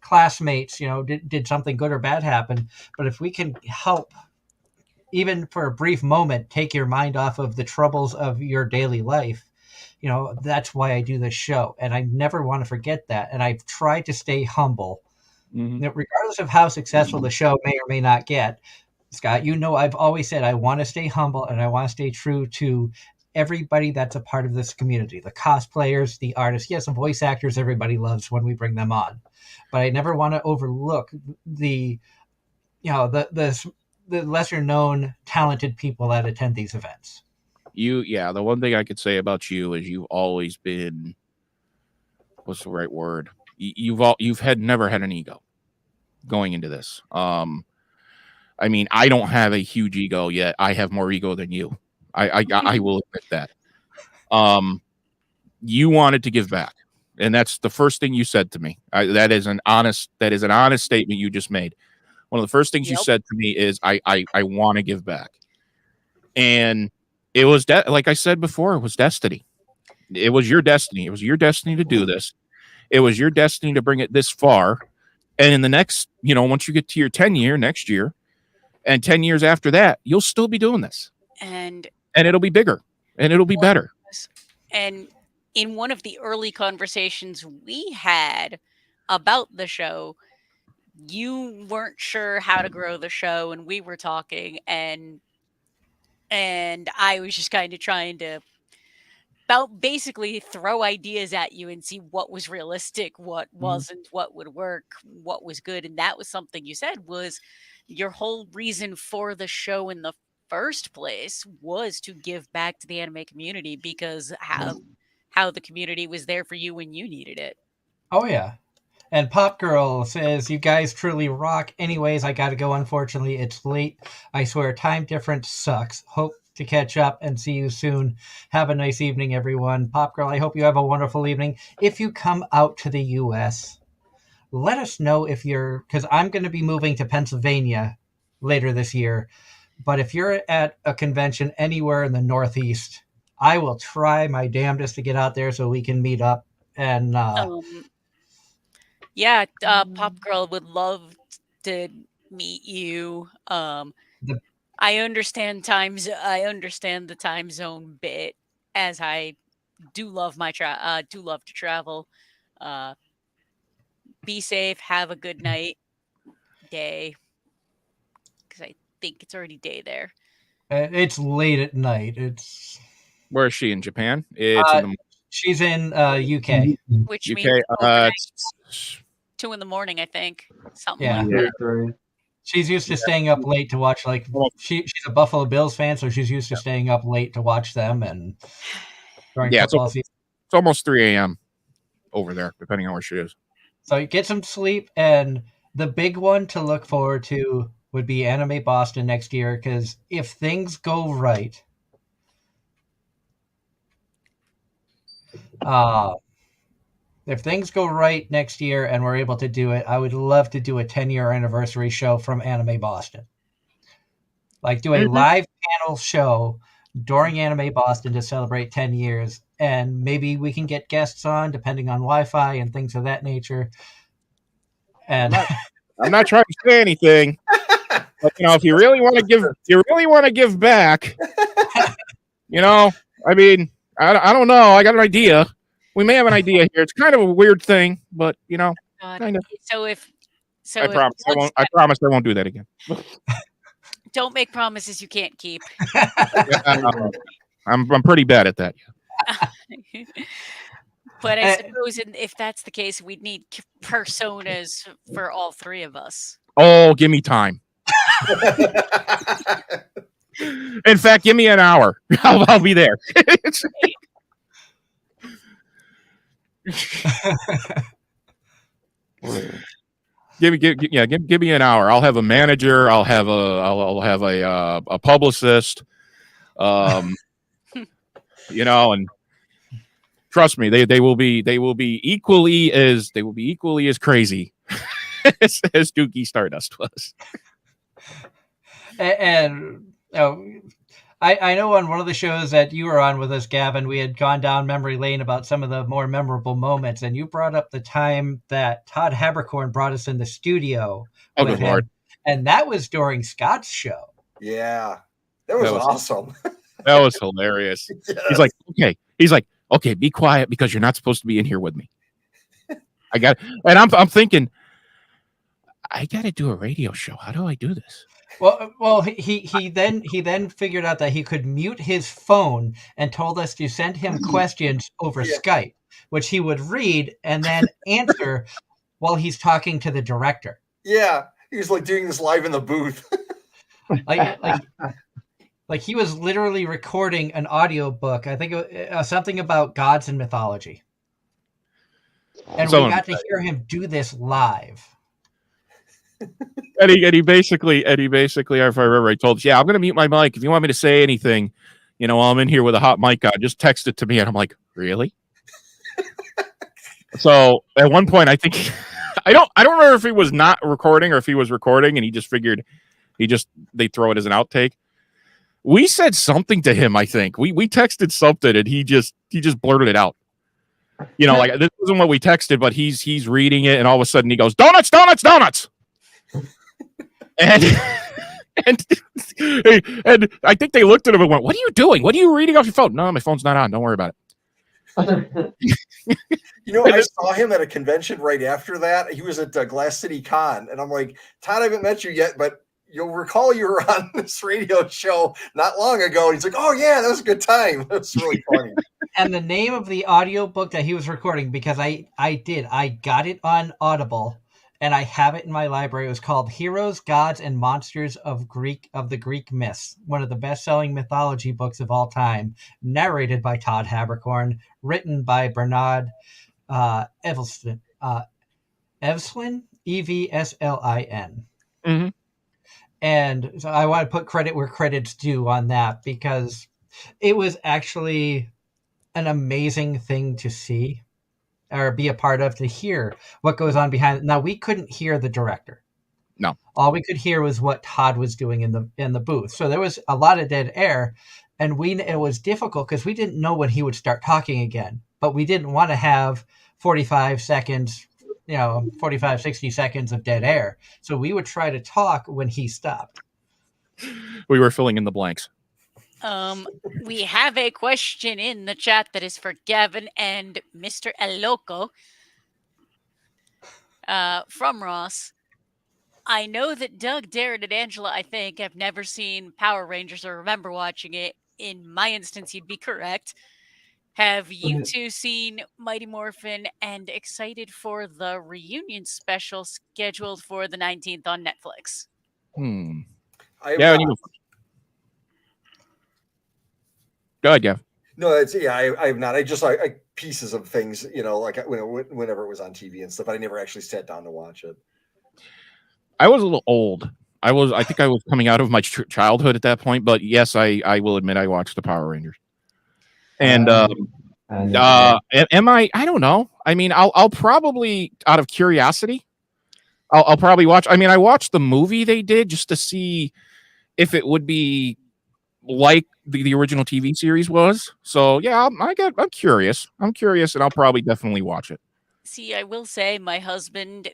classmates? Did something good or bad happen? But if we can help, even for a brief moment, take your mind off of the troubles of your daily life, that's why I do this show. And I never want to forget that. And I've tried to stay humble, regardless of how successful the show may or may not get. Scott, I've always said I want to stay humble and I want to stay true to everybody that's a part of this community. The cosplayers, the artists, yes, the voice actors everybody loves when we bring them on. But I never want to overlook the lesser known talented people that attend these events. The one thing I could say about you is you've always been, what's the right word? You've never had an ego going into this. I mean, I don't have a huge ego yet. I have more ego than you. I will admit that. You wanted to give back, and that's the first thing you said to me. That is an honest statement you just made. One of the first things you said to me is, I want to give back, and it was like I said before, it was destiny. It was your destiny. It was your destiny to do this. It was your destiny to bring it this far, and in the next, once you get to your 10 year next year. And 10 years after that, you'll still be doing this. And it'll be bigger. And it'll be better. And in one of the early conversations we had about the show, you weren't sure how to grow the show. And we were talking. And I was just kind of trying to basically throw ideas at you and see what was realistic, what wasn't, what would work, what was good. And that was something you said was your whole reason for the show in the first place was to give back to the anime community because how the community was there for you when you needed it. Oh yeah. And Pop Girl says, "You guys truly rock. Anyways, I gotta go. Unfortunately, it's late. I swear, time difference sucks. Hope to catch up and see you soon. Have a nice evening, everyone. Pop Girl, I hope you have a wonderful evening. If you come out to the U.S., let us know if you're, because I'm going to be moving to Pennsylvania later this year. But if you're at a convention anywhere in the Northeast, I will try my damnedest to get out there so we can meet up. And Yeah, Pop Girl would love to meet you. the I understand the time zone bit, as I do love to travel. Uh, be safe, have a good night, day, because I think it's already day there. it's late at night. It's Where is she in Japan? It's in the she's in UK. Which UK. means overnight, It's 2 in the morning, I think. Something Yeah. like Yeah, that. three. She's used to staying up late to watch, like, she's a Buffalo Bills fan, so she's used to staying up late to watch them and during yeah, football season. it's almost 3 a.m. over there, depending on where she is. So get some sleep, and the big one to look forward to would be Anime Boston next year, because if things go right, if things go right next year and we're able to do it, I would love to do a 10-year anniversary show from Anime Boston. Like, do a live panel show during Anime Boston to celebrate 10 years, and maybe we can get guests on, depending on Wi-Fi and things of that nature. And I'm not trying to say anything, but if you really want to give back, I mean, I don't know. I got an idea. We may have an idea here. It's kind of a weird thing, but God. kind of. I promise I won't do that again. don't make promises you can't keep. I'm pretty bad at that. But I suppose if that's the case, we'd need personas for all three of us. Oh, give me time. In fact, give me an hour. I'll be there. Give me an hour. I'll have a manager. I'll have a publicist. And trust me, they will be equally as crazy as Dookie Stardust was. And I know on one of the shows that you were on with us, Gavin, we had gone down memory lane about some of the more memorable moments, and you brought up the time that Todd Habercorn brought us in the studio. Oh, good Lord. And that was during Scott's show. Yeah, that was awesome. That was hilarious. Yes. He's like, okay, be quiet because you're not supposed to be in here with me. And I'm thinking, I got to do a radio show. How do I do this? Well, he then figured out that he could mute his phone and told us to send him questions over Skype, which he would read and then answer while he's talking to the director. Yeah, he was like doing this live in the booth. like he was literally recording an audio book. I think it was, something about gods and mythology, and we got to hear him do this live. And he basically, if I remember, I told, I'm going to mute my mic. If you want me to say anything, I'm in here with a hot mic on. Just text it to me. And I'm like, really? So at one point, I think I don't remember if he was not recording or if he was recording, and he just figured they throw it as an outtake. We said something to him. I think we texted something, and he just blurted it out. Like this isn't what we texted, but he's reading it, and all of a sudden he goes, donuts, donuts, donuts. And I think they looked at him and went, "What are you doing? What are you reading off your phone?" No, my phone's not on. Don't worry about it. I saw him at a convention right after that. He was at Glass City Con, and I'm like, Todd, I haven't met you yet, but you'll recall you were on this radio show not long ago. And he's like, oh yeah, that was a good time. That's really funny. And the name of the audio book that he was recording, because I got it on Audible. and I have it in my library. It was called Heroes, Gods, and Monsters of the Greek Myths, one of the best-selling mythology books of all time, narrated by Todd Habercorn, written by Bernard Evslin, Evslin, Evslin. Mhm. And so I want to put credit where credit's due on that, because it was actually an amazing thing to see or be a part of, to hear what goes on behind it. Now, we couldn't hear the director. No. All we could hear was what Todd was doing in the booth. So there was a lot of dead air, and it was difficult because we didn't know when he would start talking again. But we didn't want to have 45 seconds, 45, 60 seconds of dead air. So we would try to talk when he stopped. We were filling in the blanks. We have a question in the chat that is for Gavin and Mr. El Loco from Ross. I know that Doug, Darren, and Angela, I think, have never seen Power Rangers or remember watching it. In my instance, you'd be correct. Have you two seen Mighty Morphin and excited for the reunion special scheduled for the 19th on Netflix? I have Yeah, not. you go. Go ahead, Gav. No, I have not. I just saw pieces of things, like whenever it was on TV and stuff. I never actually sat down to watch it. I was a little old. I think I was coming out of my childhood at that point, but yes, I will admit I watched the Power Rangers. And am I? I don't know. I mean, I'll probably, out of curiosity, I'll probably watch. I mean, I watched the movie they did just to see if it would be like the original TV series was. So yeah, I'm curious. I'm curious, and I'll probably definitely watch it. See, I will say my husband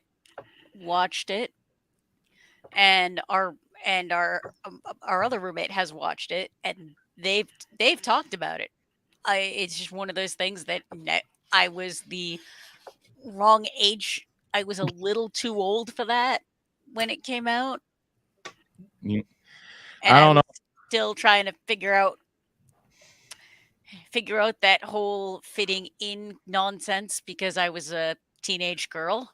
watched it, and our other roommate has watched it, and they've talked about it. It's just one of those things that I was the wrong age. I was a little too old for that when it came out. Yeah. And I don't know. Still trying to figure out that whole fitting in nonsense because I was a teenage girl,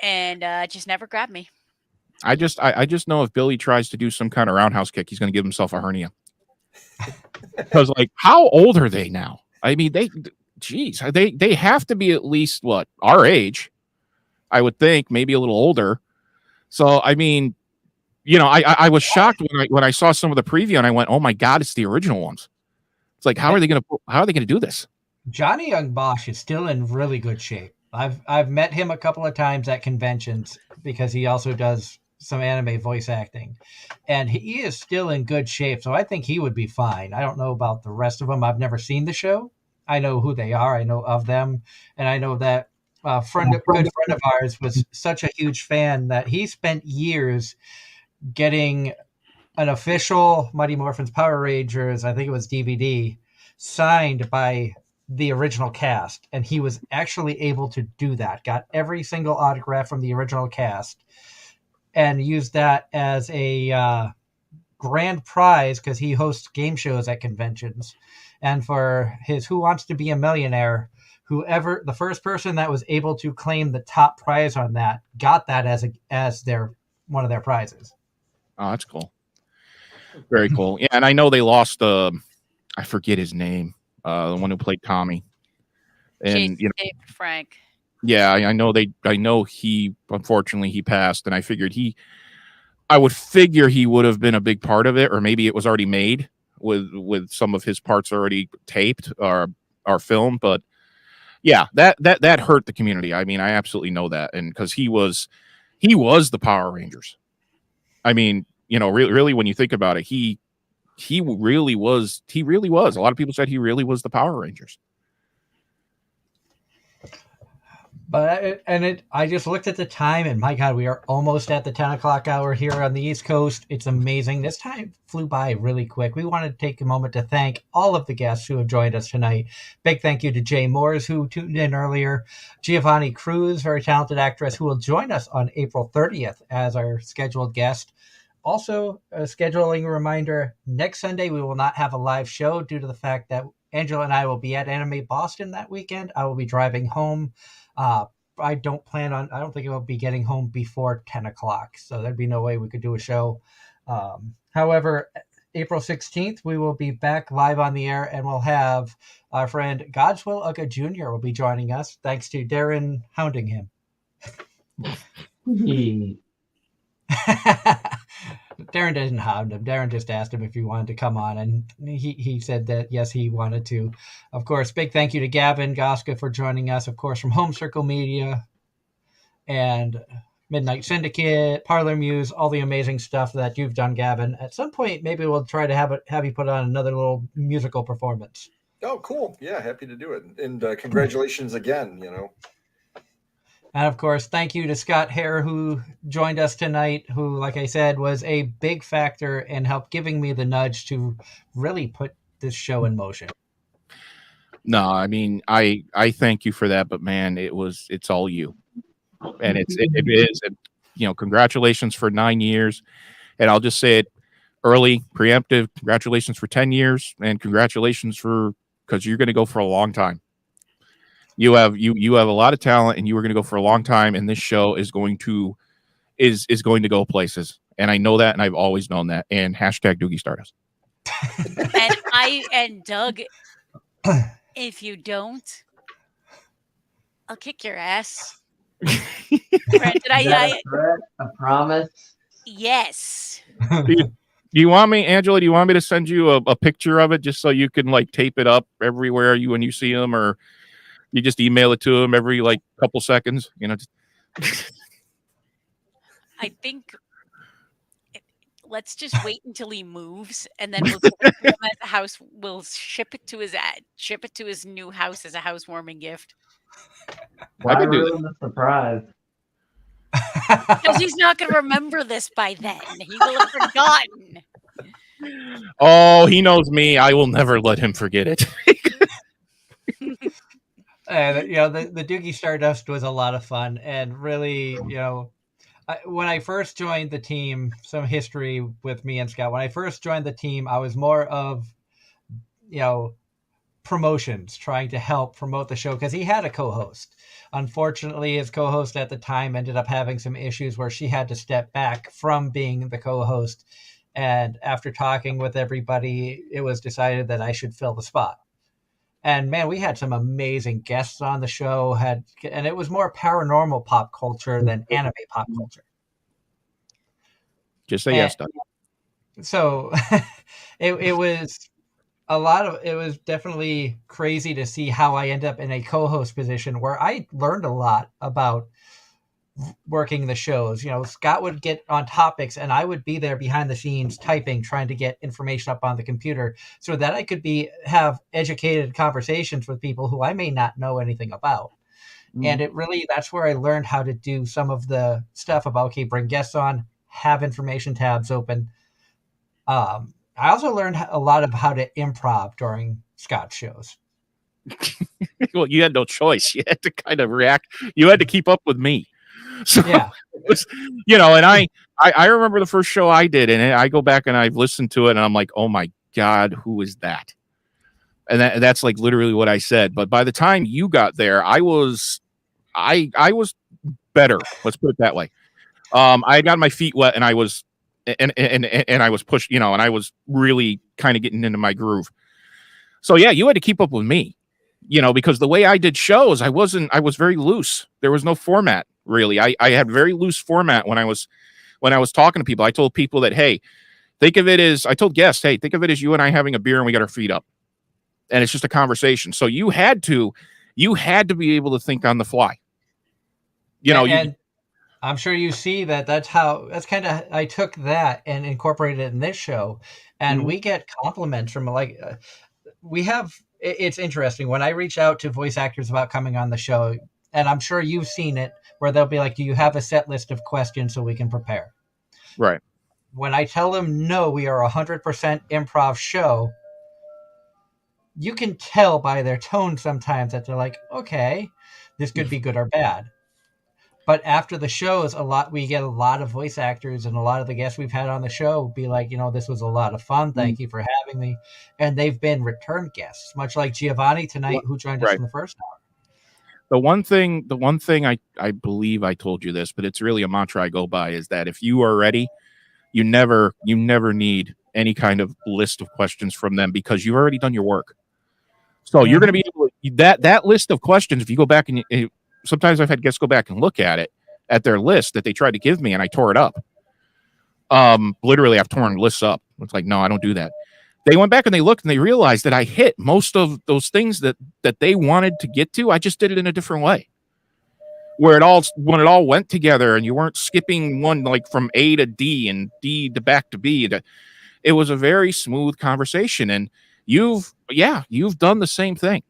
and it just never grabbed me. I just know if Billy tries to do some kind of roundhouse kick, he's going to give himself a hernia. Because like, how old are they now? I mean, they have to be at least what, our age, I would think, maybe a little older. So I mean, I was shocked when I saw some of the preview and I went, oh my God, it's the original ones. It's like, how are they going to do this? Johnny Young Bosch is still in really good shape. I've met him a couple of times at conventions because he also does some anime voice acting, and he is still in good shape. So I think he would be fine. I don't know about the rest of them. I've never seen the show. I know who they are. I know of them, and I know that good friend of ours was such a huge fan that he spent years getting an official Mighty Morphin's Power Rangers, I think it was DVD, signed by the original cast, and he was actually able to do that. Got every single autograph from the original cast, and used that as a grand prize because he hosts game shows at conventions. And for his Who Wants to Be a Millionaire, the first person that was able to claim the top prize on that got that as one of their prizes. Oh, that's cool. Very cool. Yeah, and I know they lost. I forget his name. The one who played Tommy. And Jason David Frank. Yeah, I know he unfortunately he passed, and I would figure he would have been a big part of it, or maybe it was already made with some of his parts already taped or filmed. But yeah, that hurt the community. I mean, I absolutely know that, and because he was the Power Rangers. I mean, really, when you think about it, he really was. A lot of people said he really was the Power Rangers. But I just looked at the time, and my God, we are almost at the 10 o'clock hour here on the East Coast. It's amazing. This time flew by really quick. We wanted to take a moment to thank all of the guests who have joined us tonight. Big thank you to Jay Moores, who tuned in earlier. Giovanni Cruz, very talented actress, who will join us on April 30th as our scheduled guest. Also, a scheduling reminder, next Sunday we will not have a live show due to the fact that Angela and I will be at Anime Boston that weekend. I will be driving home I don't think it will be getting home before 10 o'clock. So there'd be no way we could do a show. However, April 16th, we will be back live on the air, and we'll have our friend Godswill Uga Jr. will be joining us, thanks to Darren hounding him. Darren didn't hound him. Darren just asked him if he wanted to come on, and he said that yes, he wanted to. Of course, big thank you to Gavin Goska for joining us, of course, from Home Circle Media and Midnight Syndicate, Parlor Muse, all the amazing stuff that you've done, Gavin. At some point, maybe we'll try to have you put on another little musical performance. Oh, cool. Yeah, happy to do it. And congratulations again, And of course, thank you to Scott Hare, who joined us tonight, who, like I said, was a big factor in help giving me the nudge to really put this show in motion. No, I mean, I thank you for that, but man, it's all you. And it is, and, congratulations for 9 years. And I'll just say it early, preemptive, congratulations for 10 years, and congratulations because you're going to go for a long time. You have a lot of talent, and you are going to go for a long time, and this show is going to go places. And I know that, and I've always known that. And hashtag Doogie Stardust. And Doug, if you don't, I'll kick your ass. Granted, a promise? Yes. Do you want me, Angela? Do you want me to send you a picture of it just so you can tape it up everywhere when you see them, or you just email it to them every couple seconds? I think let's just wait until he moves, and then we'll give it to him at the house. We'll ship it to his new house as a housewarming gift. Why ruin the surprise? Because he's not going to remember this by then. He will have forgotten. Oh, he knows me. I will never let him forget it. And the Doogie Stardust was a lot of fun, and really, when I first joined the team, some history with me and Scott. When I first joined the team, I was more of, promotions, trying to help promote the show because he had a co-host. Unfortunately, his co-host at the time ended up having some issues where she had to step back from being the co-host. And after talking with everybody, it was decided that I should fill the spot. And man, we had some amazing guests on the show. And it was more paranormal pop culture than anime pop culture. Just say yes, Doug. So it was it was definitely crazy to see how I end up in a co-host position where I learned a lot about working the shows. Scott would get on topics and I would be there behind the scenes typing, trying to get information up on the computer so that I could have educated conversations with people who I may not know anything about. And that's where I learned how to do some of the stuff about, bring guests on, have information tabs open. I also learned a lot of how to improv during Scott's shows. Well, you had no choice. You had to kind of react. You had to keep up with me. So, yeah. And I remember the first show I did, and I go back and I've listened to it, and I'm like, oh my God, who is that? And that's literally what I said. But by the time you got there, I was better. Let's put it that way. I got my feet wet, and I was. And I was pushed, and I was really kind of getting into my groove. So yeah, you had to keep up with me, because the way I did shows, I was very loose. There was no format really. I had very loose format when I was talking to people. I told people that, hey, I told guests, hey, think of it as you and I having a beer and we got our feet up, and it's just a conversation. So you had to be able to think on the fly. I'm sure you see that's kind of, I took that and incorporated it in this show, and we get compliments from it's interesting when I reach out to voice actors about coming on the show, and I'm sure you've seen it where they'll be like, do you have a set list of questions so we can prepare? Right. When I tell them, no, we are 100% improv show, you can tell by their tone sometimes that they're like, okay, this could be good or bad. But after the shows, we get a lot of voice actors, and a lot of the guests we've had on the show be like, this was a lot of fun. Thank you for having me. And they've been return guests, much like Giovanni tonight, who joined us in the first hour. The one thing I believe I told you this, but it's really a mantra I go by, is that if you are ready, you never need any kind of list of questions from them, because you've already done your work. So you're going to be able to, that list of questions. If you go back and sometimes I've had guests go back and look at it, at their list that they tried to give me, and I tore it up. Literally, I've torn lists up. It's like, no, I don't do that. They went back and they looked and they realized that I hit most of those things that they wanted to get to. I just did it in a different way, where when it all went together, and you weren't skipping one, like from A to D and D to back to B. It was a very smooth conversation, and you've done the same thing.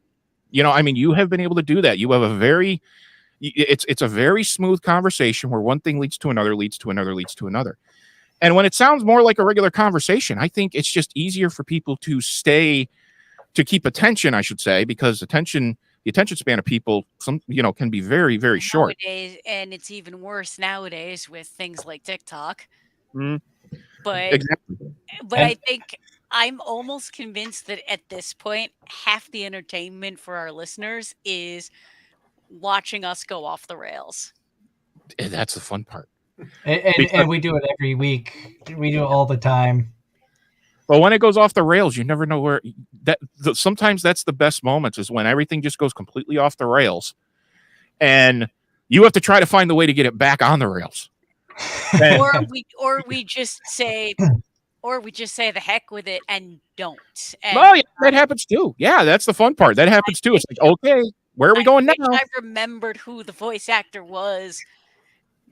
I mean, you have been able to do that. You have it's a very smooth conversation where one thing leads to another, leads to another, leads to another. And when it sounds more like a regular conversation, I think it's just easier for people to keep attention, I should say, because the attention span of people, can be very, very short. Nowadays, and it's even worse nowadays with things like TikTok. Mm, But exactly. I think I'm almost convinced that at this point, half the entertainment for our listeners is watching us go off the rails. That's the fun part. And we do it every week. We do it all the time. But when it goes off the rails, you never know where sometimes that's the best moments, is when everything just goes completely off the rails, and you have to try to find the way to get it back on the rails. or we just say the heck with it and don't. And, yeah, that happens too. Yeah, that's the fun part. That happens too. It's like, okay, where are we going now? I remembered who the voice actor was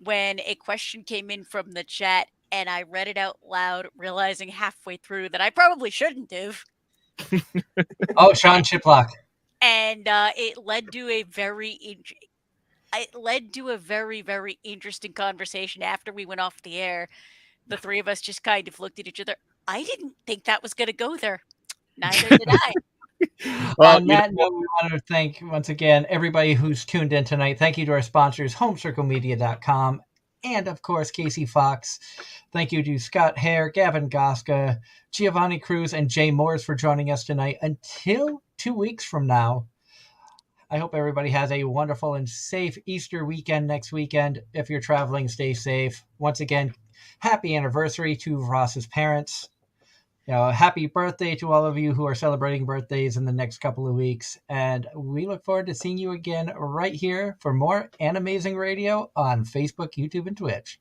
when a question came in from the chat, and I read it out loud, realizing halfway through that I probably shouldn't have. Oh, Sean Chiplock. And it led to a very very interesting conversation after we went off the air. The three of us just kind of looked at each other. I didn't think that was going to go there. Neither did I. On that note, we want to thank once again everybody who's tuned in tonight. Thank you to our sponsors, HomecircleMedia.com, and of course Casey Fox. Thank you to Scott Hare, Gavin Goska, Giovanni Cruz, and Jay Morris for joining us tonight. Until 2 weeks from now, I hope everybody has a wonderful and safe Easter weekend next weekend. If you're traveling, stay safe. Once again, happy anniversary to Ross's parents. Happy birthday to all of you who are celebrating birthdays in the next couple of weeks. And we look forward to seeing you again right here for more Anime-Zing Radio on Facebook, YouTube, and Twitch.